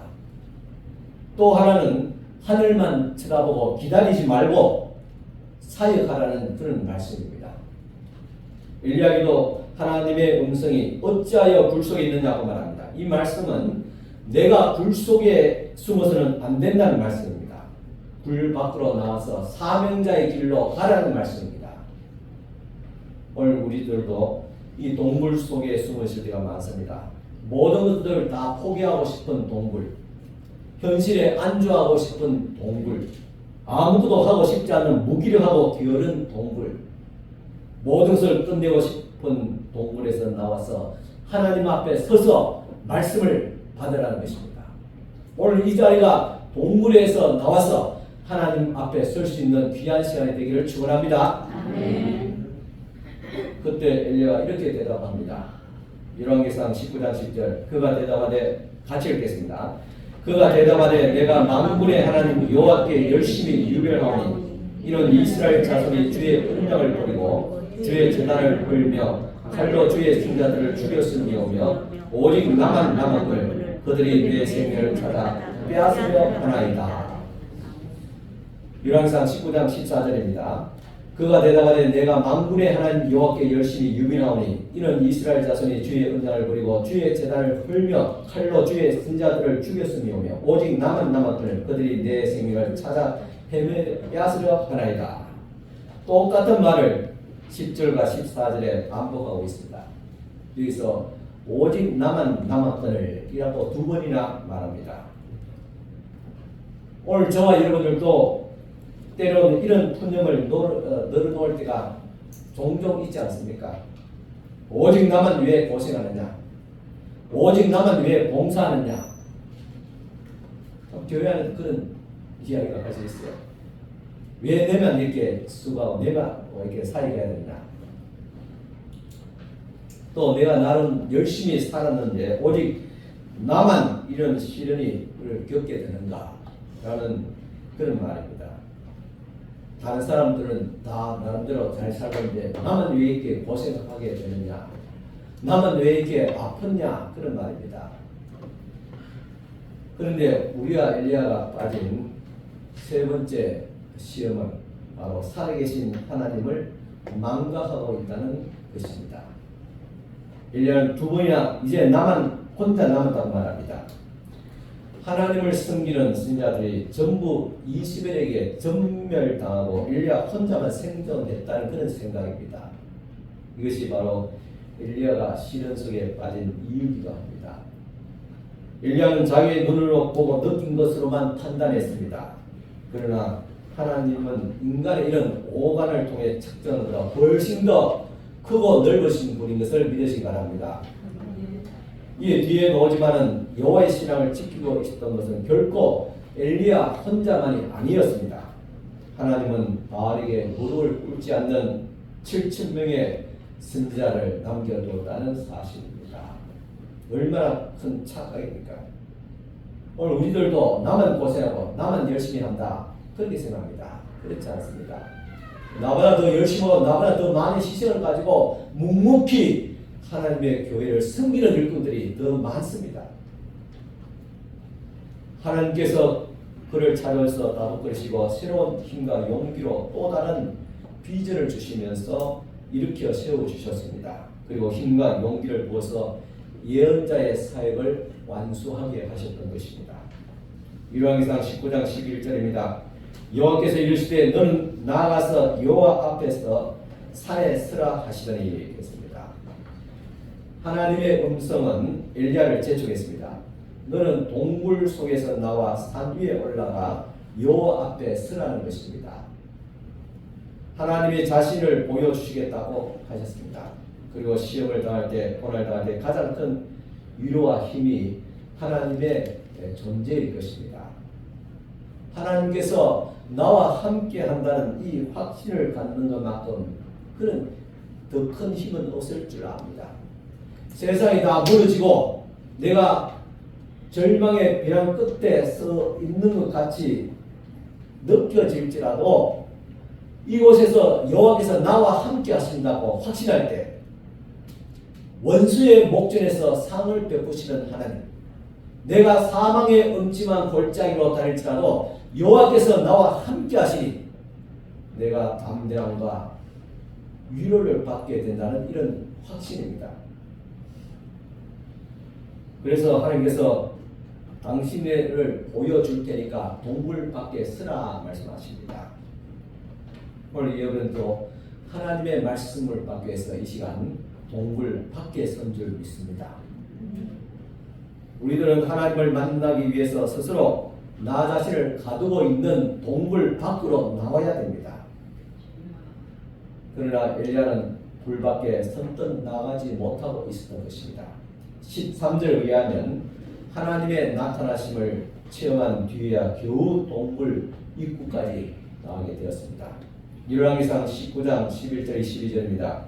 Speaker 4: 또 하나는 하늘만 쳐다보고 기다리지 말고 사역하라는 그런 말씀입니다. 엘리야기도 하나님의 음성이 어찌하여 불 속에 있느냐고 말합니다. 이 말씀은 내가 불 속에 숨어서는 안 된다는 말씀입니다. 불 밖으로 나와서 사명자의 길로 가라는 말씀입니다. 오늘 우리들도 이 동굴 속에 숨어 있을 때가 많습니다. 모든 것들을 다 포기하고 싶은 동굴, 현실에 안주하고 싶은 동굴, 아무것도 하고 싶지 않은 무기력하고 게으른 동굴, 모든 것을 끝내고 싶은 동굴에서 나와서 하나님 앞에 서서 말씀을 받으라는 것입니다. 오늘 이 자리가 동굴에서 나와서 하나님 앞에 설 수 있는 귀한 시간이 되기를 축원합니다.
Speaker 2: 아멘.
Speaker 4: 그때 엘리야가 이렇게 대답합니다. 열왕기상 19장 10절 그가 대답하되 같이 읽겠습니다. 그가 대답하되 내가 만군의 하나님 여호와께 열심히 유별하오니 이는 이스라엘 자손이 주의 은장을 버리고 주의 제단을 벌며 칼로 주의 승자들을 죽였음이오며 오직 나만 남았을 그들이 내 생명을 찾아 빼앗으려 하나이다. 열왕기상 19장 14절입니다. 그가 대답하되 내가 만군의 하나님 여호와께 열심히 유민하오니 이는 이스라엘 자손이 주의 은장을 버리고 주의 제단을 헐며 칼로 주의 선자들을 죽였음이오며 오직 남았거늘 그들이 내 생명을 찾아 빼앗으려 하나이다. 똑같은 말을 10절과 14절에 반복하고 있습니다. 여기서 오직 남았거늘 이라고 두 번이나 말합니다. 오늘 저와 여러분들도 때로는 이런 푸념을 늘어놓을 때가 종종 있지 않습니까? 오직 나만 왜 고생하느냐? 오직 나만 왜 봉사하느냐? 교회 안에 그런 이야기가 가져 있어요. 왜 내만 이렇게 수고하고 내만 이렇게 살게 해야 되느냐? 또 내가 나름 열심히 살았는데 오직 나만 이런 시련을 겪게 되는가? 라는 그런 말입니다. 다른 사람들은 다 나름대로 잘 살고 있는데 나만 왜 이렇게 고생하게 되느냐? 나만 왜 이렇게 아프냐? 그런 말입니다. 그런데 우리와 엘리야가 빠진 세 번째 시험은 바로 살아계신 하나님을 망각하고 있다는 것입니다. 엘리야는 두 번이나 이제 나만 혼자 남았다고 말합니다. 하나님을 섬기는 신자들이 전부 이스벨에게 전멸당하고 엘리야 혼자만 생존했다는 그런 생각입니다. 이것이 바로 엘리야가 시련 속에 빠진 이유이기도 합니다. 엘리야는 자기의 눈으로 보고 느낀 것으로만 판단했습니다. 그러나 하나님은 인간의 이런 오간을 통해 측정한 것보다 훨씬 더 크고 넓으신 분인 것을 믿으시기 바랍니다. 이 뒤에 나오지만은 여호와의 신앙을 지키고 있었던 것은 결코 엘리야 혼자만이 아니었습니다. 하나님은 바알에게 무릎을 꿇지 않는 7,000명의 선지자를 남겨두었다는 사실입니다. 얼마나 큰 착각입니까? 오늘 우리들도 나만 고생하고 나만 열심히 한다 그렇게 생각합니다. 그렇지 않습니다. 나보다 더 열심히 하고 나보다 더 많은 시선을 가지고 묵묵히 하나님의 교회를 섬기는 일꾼들이 더 많습니다. 하나님께서 그를 찾아서 다독거리시고 새로운 힘과 용기로 또 다른 비전을 주시면서 일으켜 세워주셨습니다. 그리고 힘과 용기를 부어서 예언자의 사역을 완수하게 하셨던 것입니다. 열왕기상 19장 11절입니다. 여호와께서 이르시되 너는 나아가서 여호와 앞에서 산에 서라 하시더니 했습니다. 하나님의 음성은 엘리야를 재촉했습니다. 너는 동굴 속에서 나와 산 위에 올라가 여호와 앞에 서라는 것입니다. 하나님이 자신을 보여주시겠다고 하셨습니다. 그리고 시험을 당할 때, 고난을 당할 때 가장 큰 위로와 힘이 하나님의 존재일 것입니다. 하나님께서 나와 함께 한다는 이 확신을 갖는 것만큼 그런 더 큰 힘은 없을 줄 압니다. 세상이 다 무너지고 내가 절망의 벼랑 끝에 서 있는 것 같이 느껴질지라도 이곳에서 여호와께서 나와 함께 하신다고 확신할 때 원수의 목전에서 상을 베푸시는 하나님, 내가 사망의 음침한 골짜기로 다닐지라도 여호와께서 나와 함께 하시니 내가 담대함과 위로를 받게 된다는 이런 확신입니다. 그래서 하나님께서 당신을 보여줄 테니까 동굴 밖에 서라 말씀하십니다. 오늘 여러분도 하나님의 말씀을 받기 위해서 이 시간 동굴 밖에 선 줄 믿습니다. 우리들은 하나님을 만나기 위해서 스스로 나 자신을 가두고 있는 동굴 밖으로 나와야 됩니다. 그러나 엘리야는 불 밖에 선뜻 나가지 못하고 있었던 것입니다. 13절에 의하면 하나님의 나타나심을 체험한 뒤에야 겨우 동굴 입구까지 나가게 되었습니다. 열왕기상 19장 11절 12절입니다.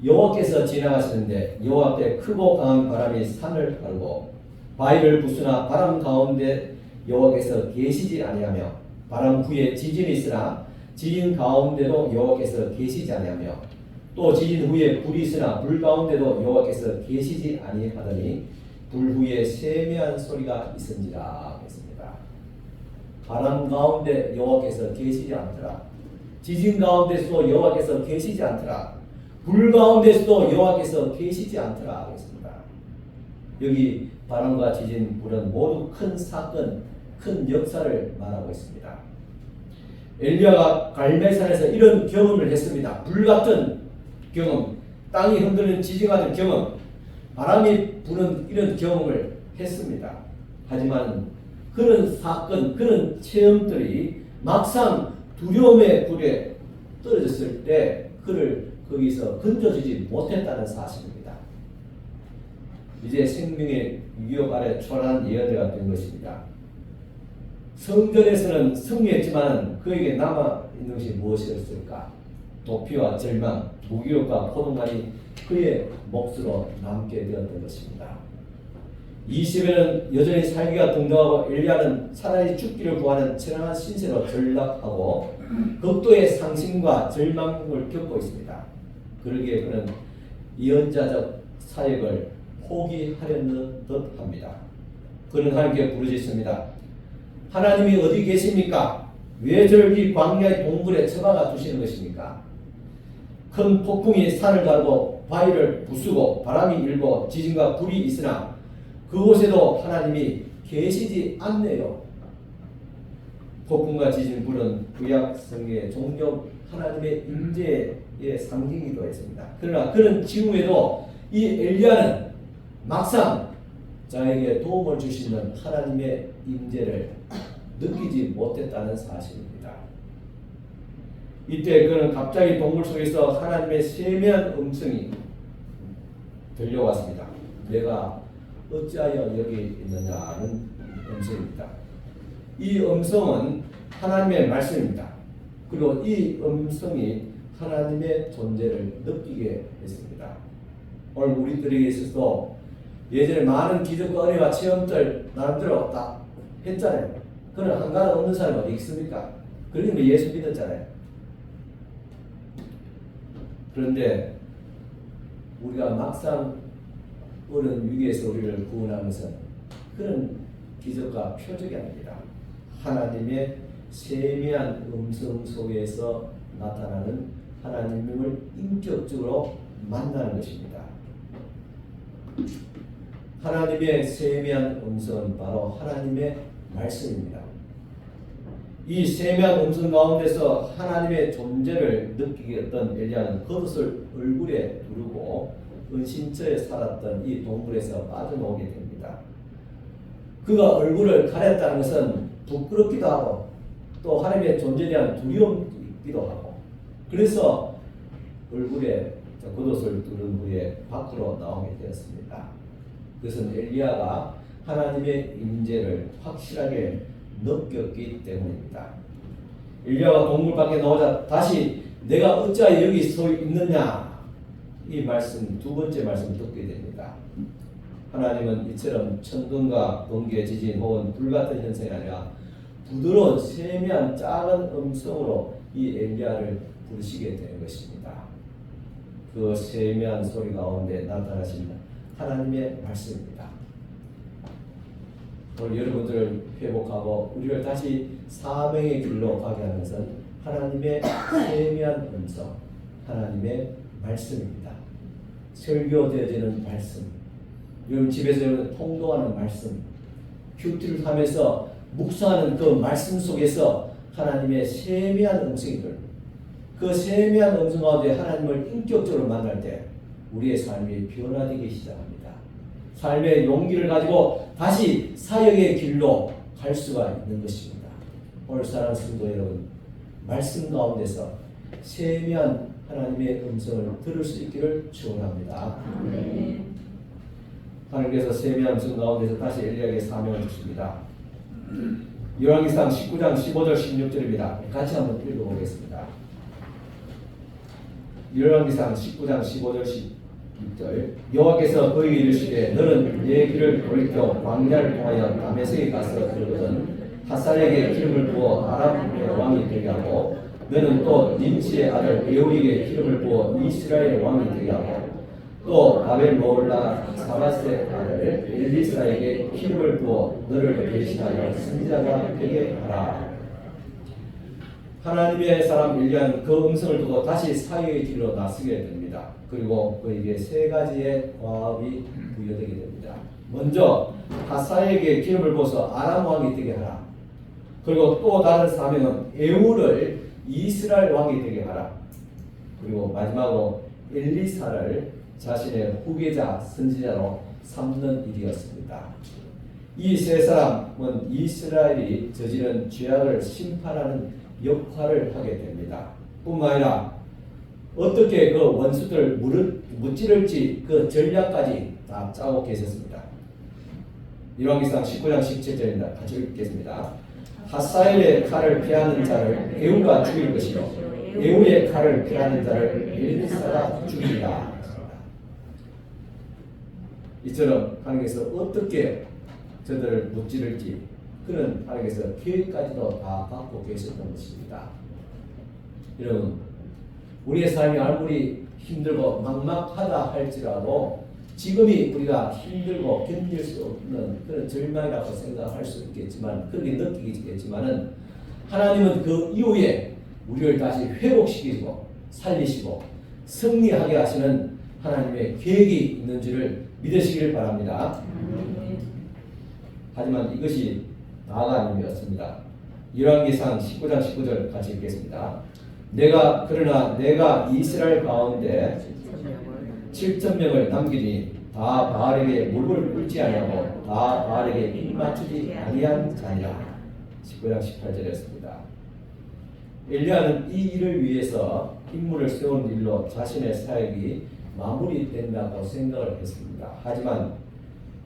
Speaker 4: 여호와께서 지나가시는데 여호와 앞에 크고 강한 바람이 산을 가르고 바위를 부수나 바람 가운데 여호와께서 계시지 아니하며 바람 후에 지진이 있으나 지진 가운데도 여호와께서 계시지 아니하며 또 지진 후에 불이 있으나 불 가운데도 여호와께서 계시지 아니하더니 불 후에 세미한 소리가 있은지라 했습니다. 바람 가운데 여호와께서 계시지 않더라. 지진 가운데서도 여호와께서 계시지 않더라. 불 가운데서도 여호와께서 계시지 않더라 하겠습니다. 여기 바람과 지진, 불은 모두 큰 사건, 큰 역사를 말하고 있습니다. 엘리야가 갈멜산에서 이런 경험을 했습니다. 불같은 경험, 땅이 흔들리는 지진 같은 경험, 바람이 부는 이런 경험을 했습니다. 하지만 그런 사건, 그런 체험들이 막상 두려움의 불에 떨어졌을 때 그를 거기서 건져주지 못했다는 사실입니다. 이제 생명의 위협 아래 초라한 예언자가 된 것입니다. 성전에서는 승리했지만 그에게 남아있는 것이 무엇이었을까? 도피와 절망, 무기력과 포동만이 그의 몫으로 남게 되었던 것입니다. 20에는 여전히 살기가 등등하고 엘리야는 차라리 죽기를 구하는 처량한 신세로 전락하고 극도의 상심과 절망을 겪고 있습니다. 그러기에 그는 예언자적 사역을 포기하려는 듯합니다. 그는 하나님께 부르짖습니다. 하나님이 어디 계십니까? 왜 저를 이 광야의 동굴에 처박아 두시는 것입니까? 큰 폭풍이 산을 가르고 바위를 부수고 바람이 일고 지진과 불이 있으나 그곳에도 하나님이 계시지 않네요. 폭풍과 지진, 불은 구약 성경의 종종 하나님의 임재의 상징이기도 했습니다. 그러나 그런 징후에도 이 엘리야는 막상 자에게 도움을 주시는 하나님의 임재를 느끼지 못했다는 사실입니다. 이때 그는 갑자기 동굴 속에서 하나님의 세미한 음성이 들려왔습니다. 내가 어찌하여 여기 있느냐는 음성입니다. 이 음성은 하나님의 말씀입니다. 그리고 이 음성이 하나님의 존재를 느끼게 했습니다. 오늘 우리들에게 있어서 예전에 많은 기적과 은혜와 체험들 나름대로 다 했잖아요. 그러나 한가닥 없는 사람이 어디 있습니까? 그러니까 예수 믿었잖아요. 그런데 우리가 막상 어려운 위기에서 우리를 구원하는 것은 그런 기적과 표적이 아닙니다. 하나님의 세미한 음성 속에서 나타나는 하나님을 인격적으로 만나는 것입니다. 하나님의 세미한 음성은 바로 하나님의 말씀입니다. 이 세미한 음성 가운데서 하나님의 존재를 느끼게 했던 엘리야는 겉옷을 얼굴에 두르고 은신처에 살았던 이 동굴에서 빠져나오게 됩니다. 그가 얼굴을 가렸다는 것은 부끄럽기도 하고 또 하나님의 존재에 대한 두려움이기도 하고 그래서 얼굴에 겉옷을 두른 후에 밖으로 나오게 되었습니다. 그것은 엘리야가 하나님의 임재를 확실하게 느꼈기 때문입니다. 엘리야가 동굴 밖에 나오자 다시 내가 어찌하여 여기 서 있느냐 이 말씀 두 번째 말씀 듣게 됩니다. 하나님은 이처럼 천둥과 번개, 지진 혹은 불같은 현상이 아니라 부드러운 세미한 작은 음성으로 이 엘리야를 부르시게 되는 것입니다. 그 세미한 소리 가운데 나타나신 하나님의 말씀입니다. 오늘 여러분들을 회복하고 우리를 다시 사명의 길로 가게 하는 것은 하나님의 세미한 음성, 하나님의 말씀입니다. 설교되어지는 말씀, 여러분 집에서 여러분 통독하는 말씀, 큐티를 하면서 묵상하는 그 말씀 속에서 하나님의 세미한 음성들, 그 세미한 음성 가운데 하나님을 인격적으로 만날 때 우리의 삶이 변화되기 시작합니다. 삶의 용기를 가지고 다시 사역의 길로 갈 수가 있는 것입니다. 오늘 사랑하는 성도 여러분, 말씀 가운데서 세미한 하나님의 음성을 들을 수 있기를 축원합니다. 하나님께서 세미한 음성 가운데서 다시 엘리야에게 사명을 주십니다. 열왕기상 19장 15절 16절입니다. 같이 한번 읽어보겠습니다. 열왕기상 19장 15절 16절 여호와께서 그에게 이르시되 너는 내 길을 돌이켜 광야를 통하여 다메섹에 가서 그러거든 하살에게 기름을 부어 아람의 왕이 되게 하고 너는 또 님시의 아들 에울에게 기름을 부어 이스라엘 왕이 되게 하고 또 바벨몰라 사바스의 아들 엘리사에게 기름을 부어 너를 대신하여 선지자가 되게 하라. 하나님의 사람 엘리야는 그 음성을 두고 다시 사유의 길로 나서게 됩니다. 그리고 그에게 세 가지의 과업이 부여되게 됩니다. 먼저 하사에게 기름을 부어서 아람 왕이 되게 하라. 그리고 또 다른 사명은 에후를 이스라엘 왕이 되게 하라. 그리고 마지막으로 엘리사를 자신의 후계자 선지자로 삼는 일이었습니다. 이 세 사람은 이스라엘이 저지른 죄악을 심판하는 역할을 하게 됩니다. 뿐만 아니라 어떻게 그 원수들 무찌를지 그 전략까지 다 짜고 계셨습니다. 열왕기상 19장 17절입니다. 같이 읽겠습니다. 하사엘의 칼을 피하는 자를 에후가 죽일 것이요 에후의 칼을 피하는 자를 엘리사가 죽이리라. 이처럼 하나님께서 어떻게 저들을 무찌를지 그런 하나님께서 계획까지도 다 갖고 계셨던 것입니다. 여러분, 우리의 삶이 아무리 힘들고 막막하다 할지라도 지금이 우리가 힘들고 견딜 수 없는 그런 절망이라고 생각할 수 있겠지만 그렇게 느끼겠지만은 하나님은 그 이후에 우리를 다시 회복시키시고 살리시고 승리하게 하시는 하나님의 계획이 있는 줄을 믿으시길 바랍니다. 하지만 이것이 다가 아니었습니다. 열왕기상 19장 19절 같이 읽겠습니다. 그러나 내가 이스라엘 가운데 7,000명을 남기니 다 바알에게 무릎을 꿇지 아니하고 다 바알에게 입 맞추지 아니한 자니라. 19장 18절이었습니다. 엘리야는 이 일을 위해서 인물을 세우는 일로 자신의 사역이 마무리된다고 생각을 했습니다. 하지만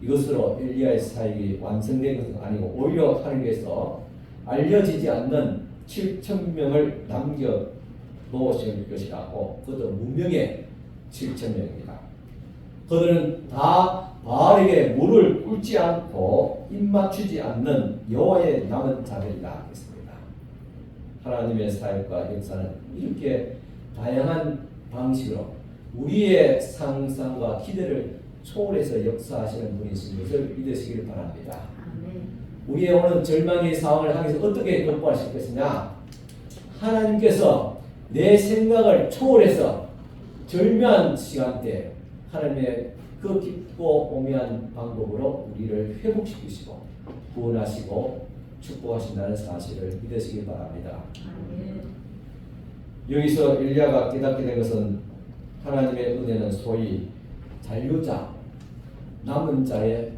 Speaker 4: 이것으로 엘리야의 사역이 완성된 것은 아니고 오히려 하나님께서 알려지지 않는 7,000명을 남겨 놓으실 것이라고 그것도 무명의 7,000명입니다. 그들은 다 바알에게 물을 꿇지 않고 입 맞추지 않는 여호와의 남은 자들이라 했습니다. 하나님의 사역과 역사는 이렇게 다양한 방식으로 우리의 상상과 기대를 초월해서 역사하시는 분이신 것을 믿으시길 바랍니다. 우리의 오는 절망의 상황을 하면서 어떻게 극복하실 것이냐? 하나님께서 내 생각을 초월해서 절묘한 시간대 하나님의 그 깊고 오묘한 방법으로 우리를 회복시키시고 구원하시고 축복하신다는 사실을 믿으시기 바랍니다. 여기서 엘리야가 깨닫게 된 것은 하나님의 은혜는 소위 잔류자, 남은 자의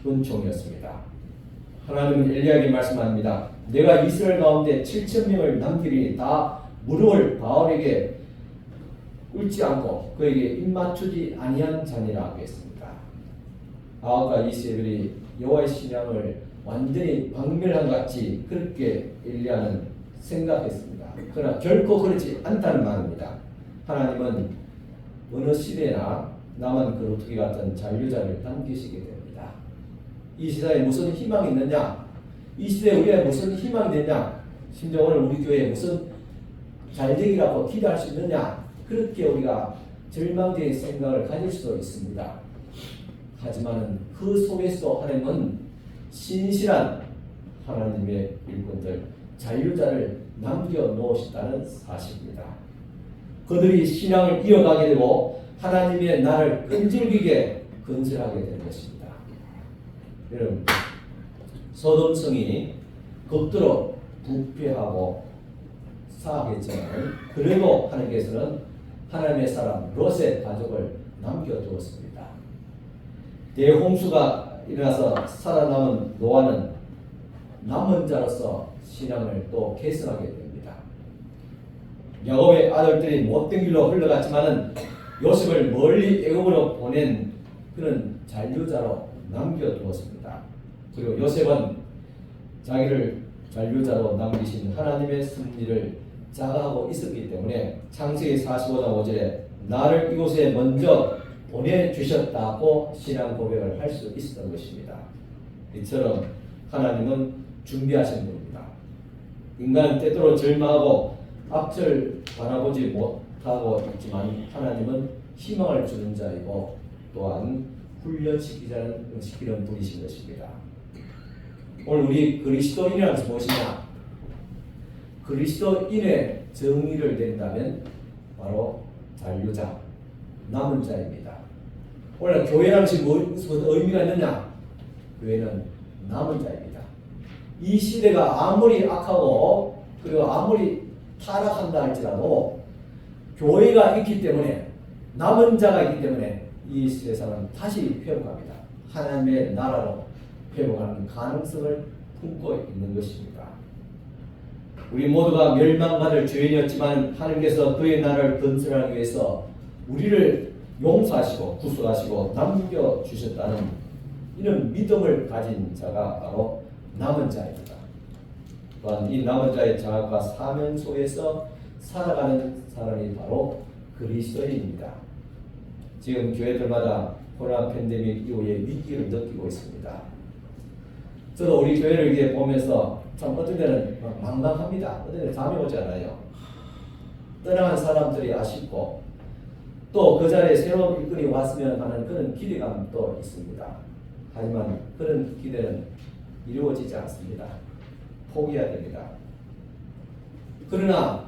Speaker 4: 은총이었습니다. 하나님은 엘리야에게 말씀합니다. 내가 이스라엘 가운데 7,000명을 남기리니 다 무릎을 바알에게 꿇지 않고 그에게 입 맞추지 아니한 자니라 했습니다. 아합과 이세벨이 여호와의 신앙을 완전히 박멸한 같이 그렇게 엘리야는 생각했습니다. 그러나 결코 그렇지 않다는 말입니다. 하나님은 어느 시대나 남은 그루터기 같은 잔류자를 남기시게 됩니다. 이 시대에 무슨 희망이 있느냐? 이 시대에 우리의 무슨 희망이 있느냐? 심지어 오늘 우리 교회에 무슨 잘되기라고 기대할 수 있느냐? 그렇게 우리가 절망적인 생각을 가질 수도 있습니다. 하지만 그 속에서 하나님은 신실한 하나님의 일꾼들, 잔류자를 남겨놓으셨다는 사실입니다. 그들이 신앙을 이어가게 되고 하나님의 나를 끈질기게 건설하게 된 것입니다. 여러분, 소돔성이 극도로 부패하고 사악했지만 그래도 하나님께서는 하나님의 사람 롯의 가족을 남겨두었습니다. 대홍수가 일어나서 살아남은 노아는 남은 자로서 신앙을 또 계승하게 됩니다. 야곱의 아들들이 못된 길로 흘러갔지만은 요셉을 멀리 애굽으로 보낸 그런 잔류자로 남겨두었습니다. 그리고 요셉은 자기를 잔류자로 남기신 하나님의 섭리를 자각하고 있었기 때문에 창세기 45장 5절에 나를 이곳에 먼저 보내주셨다고 신앙 고백을 할 수 있었던 것입니다. 이처럼 하나님은 준비하신 분입니다. 인간은 때때로 절망하고 앞을 바라보지 못하고 있지만 하나님은 희망을 주는 자이고 또한 훈련시키는 분이신 것입니다. 오늘 우리 그리스도인이라는 것은 무엇이냐? 그리스도인의 정의를 내린다면 바로 잔류자, 남은 자입니다. 오늘 교회라는 것이 무슨 의미가 있느냐? 교회는 남은 자입니다. 이 시대가 아무리 악하고 그리고 아무리 타락한다 할지라도 교회가 있기 때문에, 남은 자가 있기 때문에 이 세상은 다시 회복합니다. 하나님의 나라로 회복하는 가능성을 품고 있는 것입니다. 우리 모두가 멸망받을 죄인이었지만 하나님께서 그의 나라를 건설하기 위해서 우리를 용서하시고 구속하시고 남겨주셨다는 이런 믿음을 가진 자가 바로 남은 자입니다. 또한 이 남은 자의 자아가 사명 속에서 살아가는 사람이 바로 그리스도인입니다. 지금 교회들마다 코로나 팬데믹 이후에 위기를 느끼고 있습니다. 저도 우리 교회를 이렇게 보면서 참 어떤 데는 망망합니다. 어떤 데는 잠이 오지 않아요. 떠나간 사람들이 아쉽고 또 그 자리에 새로운 일꾼이 왔으면 하는 그런 기대감도 있습니다. 하지만 그런 기대는 이루어지지 않습니다. 포기해야 됩니다. 그러나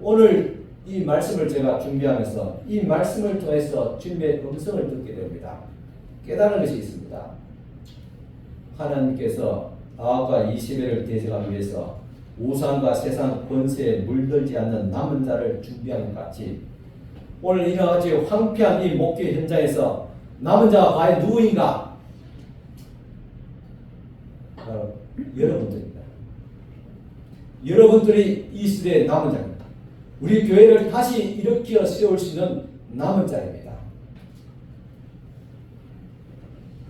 Speaker 4: 오늘 이 말씀을 제가 준비하면서 이 말씀을 통해서 주님의 음성을 듣게 됩니다. 깨달은 것이 있습니다. 하나님께서 아합과 이세벨을 대적하기 위해서 우상과 세상 권세에 물들지 않는 남은 자를 준비한 것 같이 오늘 이와 같이 황폐한 이 목회 현장에서 남은 자가 과연 누구인가? 바로 여러분들입니다. 여러분들이 이 시대의 남은 자입니다. 우리 교회를 다시 일으켜 세울 수 있는 남은 자입니다.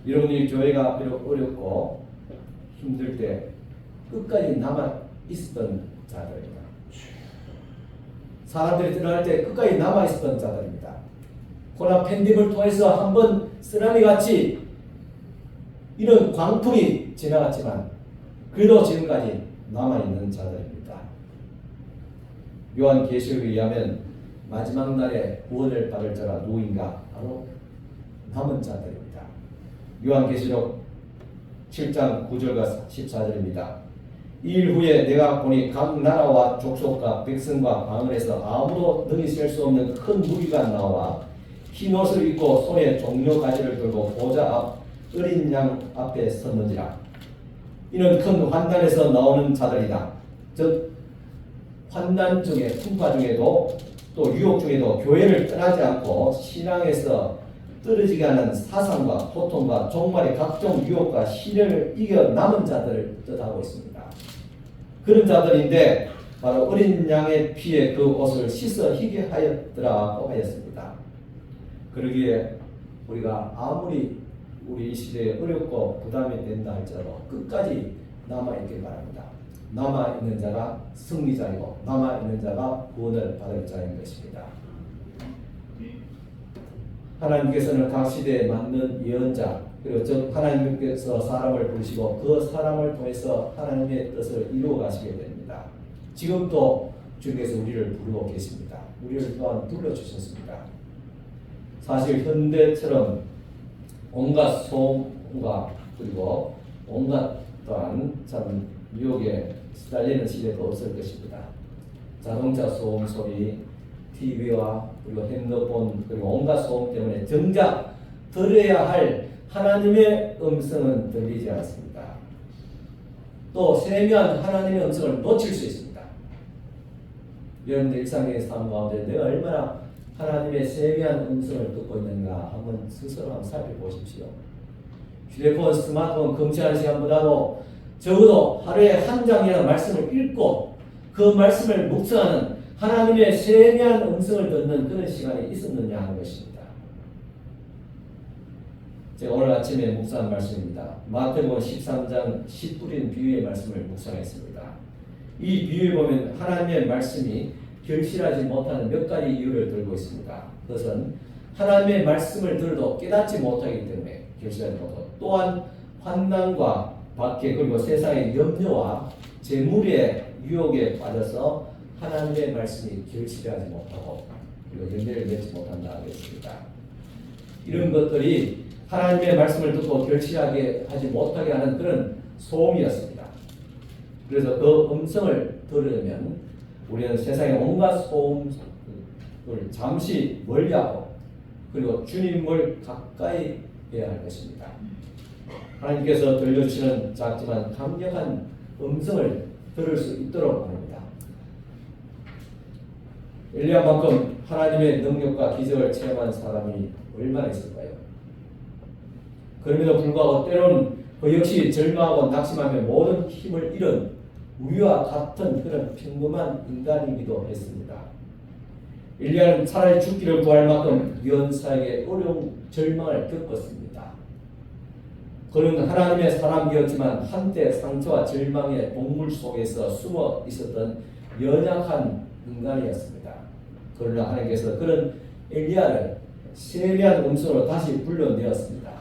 Speaker 4: 여러분이 교회가 비록 어렵고 힘들 때 끝까지 남아 있었던 자들입니다. 사람들이 떠날 때 끝까지 남아 있었던 자들입니다. 코로나 팬데믹을 통해서 한번 쓰나미 같이 이런 광풍이 지나갔지만 그래도 지금까지 남아 있는 자들입니다. 요한계시록에 의하면 마지막 날에 구원을 받을 자가 누구인가? 바로 남은 자들입니다. 요한계시록 7장 9절과 14절입니다. 이일 후에 내가 보니 각 나라와 족속과 백성과 방언에서 아무도 능히 셀 수 없는 큰 무리가 나와 흰 옷을 입고 손에 종려 가지를 들고 보좌 앞 어린 양 앞에 섰는지라. 이는 큰 환난에서 나오는 자들이다. 즉 환난 중에 풍파 중에도 또 유혹 중에도 교회를 떠나지 않고 신앙에서 떨어지게 하는 사상과 고통과 종말의 각종 유혹과 시련을 이겨 남은 자들을 뜻하고 있습니다. 그런 자들인데 바로 어린 양의 피에 그 옷을 씻어 희게 하였더라고 하였습니다. 그러기에 우리가 아무리 우리 이 시대에 어렵고 부담이 된다 할지라도 끝까지 남아있길 바랍니다. 남아있는 자가 승리자이고 남아있는 자가 구원을 받을 자인 것입니다. 하나님께서는 각 시대에 맞는 예언자 그리고 즉 하나님께서 사람을 부르시고 그 사람을 통해서 하나님의 뜻을 이루어 가시게 됩니다. 지금도 주님께서 우리를 부르고 계십니다. 우리를 또한 불러주셨습니다. 사실 현대처럼 온갖 소음과 그리고 온갖 또한 참 유혹에 시달리는 시대가 없을 것입니다. 자동차 소음 소리, TV와 그리고 핸드폰 그리고 온갖 소음 때문에 정작 들어야 할 하나님의 음성은 들리지 않습니다. 또 세미한 하나님의 음성을 놓칠 수 있습니다. 여러분들 일상의 삶 가운데 내가 얼마나 하나님의 세미한 음성을 듣고 있는가 한번 스스로 한번 살펴보십시오. 휴대폰, 스마트폰 검색하는 시간보다도 적어도 하루에 한 장이라는 말씀을 읽고 그 말씀을 묵상하는 하나님의 세미한 음성을 듣는 그런 시간이 있었느냐 하는 것입니다. 제가 오늘 아침에 묵상한 말씀입니다. 마태복음 13장 씨 뿌린 비유의 말씀을 묵상했습니다. 이 비유에 보면 하나님의 말씀이 결실하지 못하는 몇 가지 이유를 들고 있습니다. 그것은 하나님의 말씀을 들어도 깨닫지 못하기 때문에 결실하지 못하고 또한 환난과 박해 그리고 세상의 염려와 재물의 유혹에 빠져서 하나님의 말씀이 결실하지 못하고 그리고 열매를 맺지 못한다 하겠습니다. 이런 것들이 하나님의 말씀을 듣고 결실하게 하지 못하게 하는 그런 소음이었습니다. 그래서 그 음성을 들으려면 우리는 세상의 온갖 소음을 잠시 멀리하고 그리고 주님을 가까이 해야 할 것입니다. 하나님께서 들려주시는 작지만 강력한 음성을 들을 수 있도록 합니다. 엘리야만큼 하나님의 능력과 기적을 체험한 사람이 얼마나 있을까요? 그럼에도 불구하고 때로는 그 역시 절망하고 낙심하며 모든 힘을 잃은 우리와 같은 그런 평범한 인간이기도 했습니다. 엘리야는 차라리 죽기를 구할 만큼 연사에게 어려운 절망을 겪었습니다. 그는 하나님의 사람이었지만 한때 상처와 절망의 동물 속에서 숨어 있었던 연약한 인간이었습니다. 그러나 하나님께서 그런 엘리야를 세미한 음성으로 다시 불러내었습니다.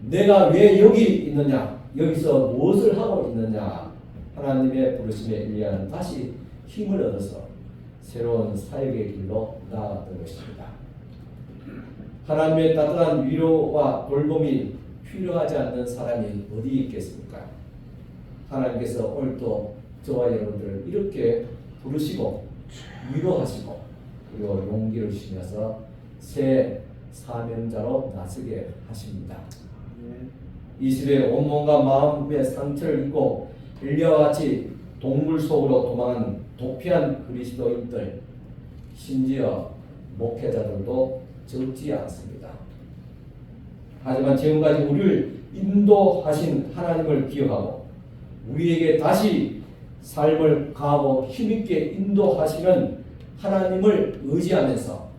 Speaker 4: 내가 왜 여기 있느냐? 여기서 무엇을 하고 있느냐? 하나님의 부르심에 엘리야는 다시 힘을 얻어서 새로운 사역의 길로 나아갔던 것입니다. 하나님의 따뜻한 위로와 돌봄이 필요하지 않는 사람이 어디 있겠습니까? 하나님께서 오늘도 저와 여러분들을 이렇게 부르시고 위로하시고 그리고 용기를 주시면서 새 사명자로 나서게 하십니다. 이 시대에 온몸과 마음의 상처를 입고 엘리야와 같이 동물 속으로 도망한 도피한 그리스도인들, 심지어 목회자들도 적지 않습니다. 하지만 지금까지 우리를 인도하신 하나님을 기억하고 우리에게 다시 삶을 가하고 힘있게 인도하시는 하나님을 의지하면서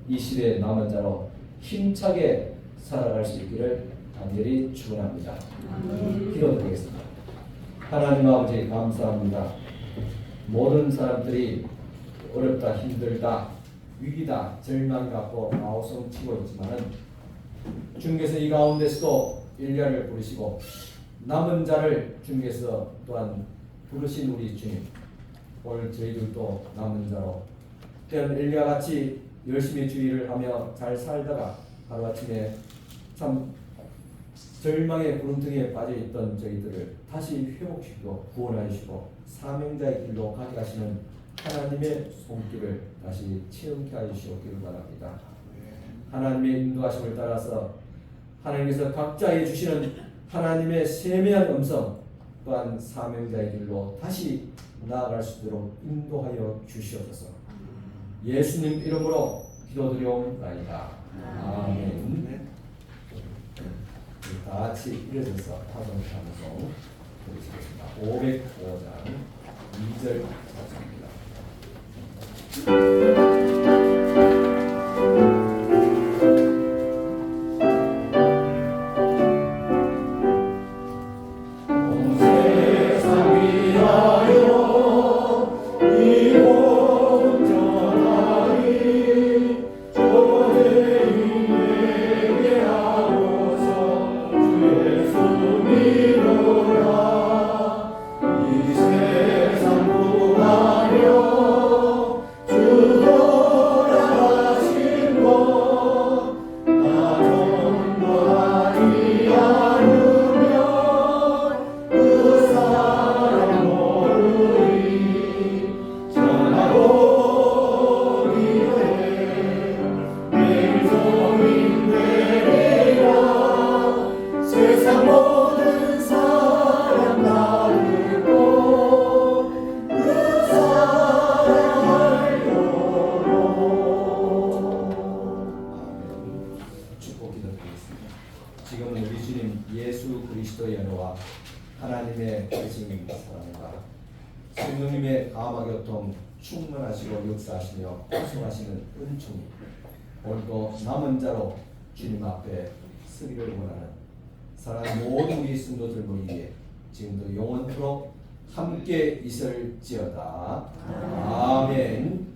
Speaker 4: 이 시대의 남은 자로 힘차게 살아갈 수 있기를 간절히 축원합니다. 기도드리겠습니다. 하나님 아버지 감사합니다. 모든 사람들이 어렵다, 힘들다, 위기다, 절망 갖고 아우성치고 있지만은 주님께서 이 가운데서도 엘리야를 부르시고 남은 자를 주님께서 또한 부르신 우리 주님, 오늘 저희들도 남은 자로 때는 엘리야 같이 열심히 주의를 하며 잘 살다가 하루아침에 참 절망의 구름등에 빠져있던 저희들을 다시 회복시키고 구원하시고 사명자의 길로 가게 하시는 하나님의 손길을 다시 체험케 하시옵기를 바랍니다. 하나님의 인도하심을 따라서 하나님께서 각자에 주시는 하나님의 세미한 음성 또한 사명자의 길로 다시 나아갈 수 있도록 인도하여 주시옵소서. 예수님 이름으로 기도드려옵나이다. 아멘. 다 같이 일어서서 타성 찬송 부르시겠습니다. 505장 2절 찬송입니다. 지금은 우리 주님 예수 그리스도의 은혜와 하나님의 계신 사랑과 성령님의 감화 교통 충만하시고 역사하시며 구성하시는 은총이 오늘도 남은 자로 주님 앞에 서기를 원하는 사랑하는 모든 우리 성도들 모이기에 지금도 영원토록 함께 있을지어다. 아멘.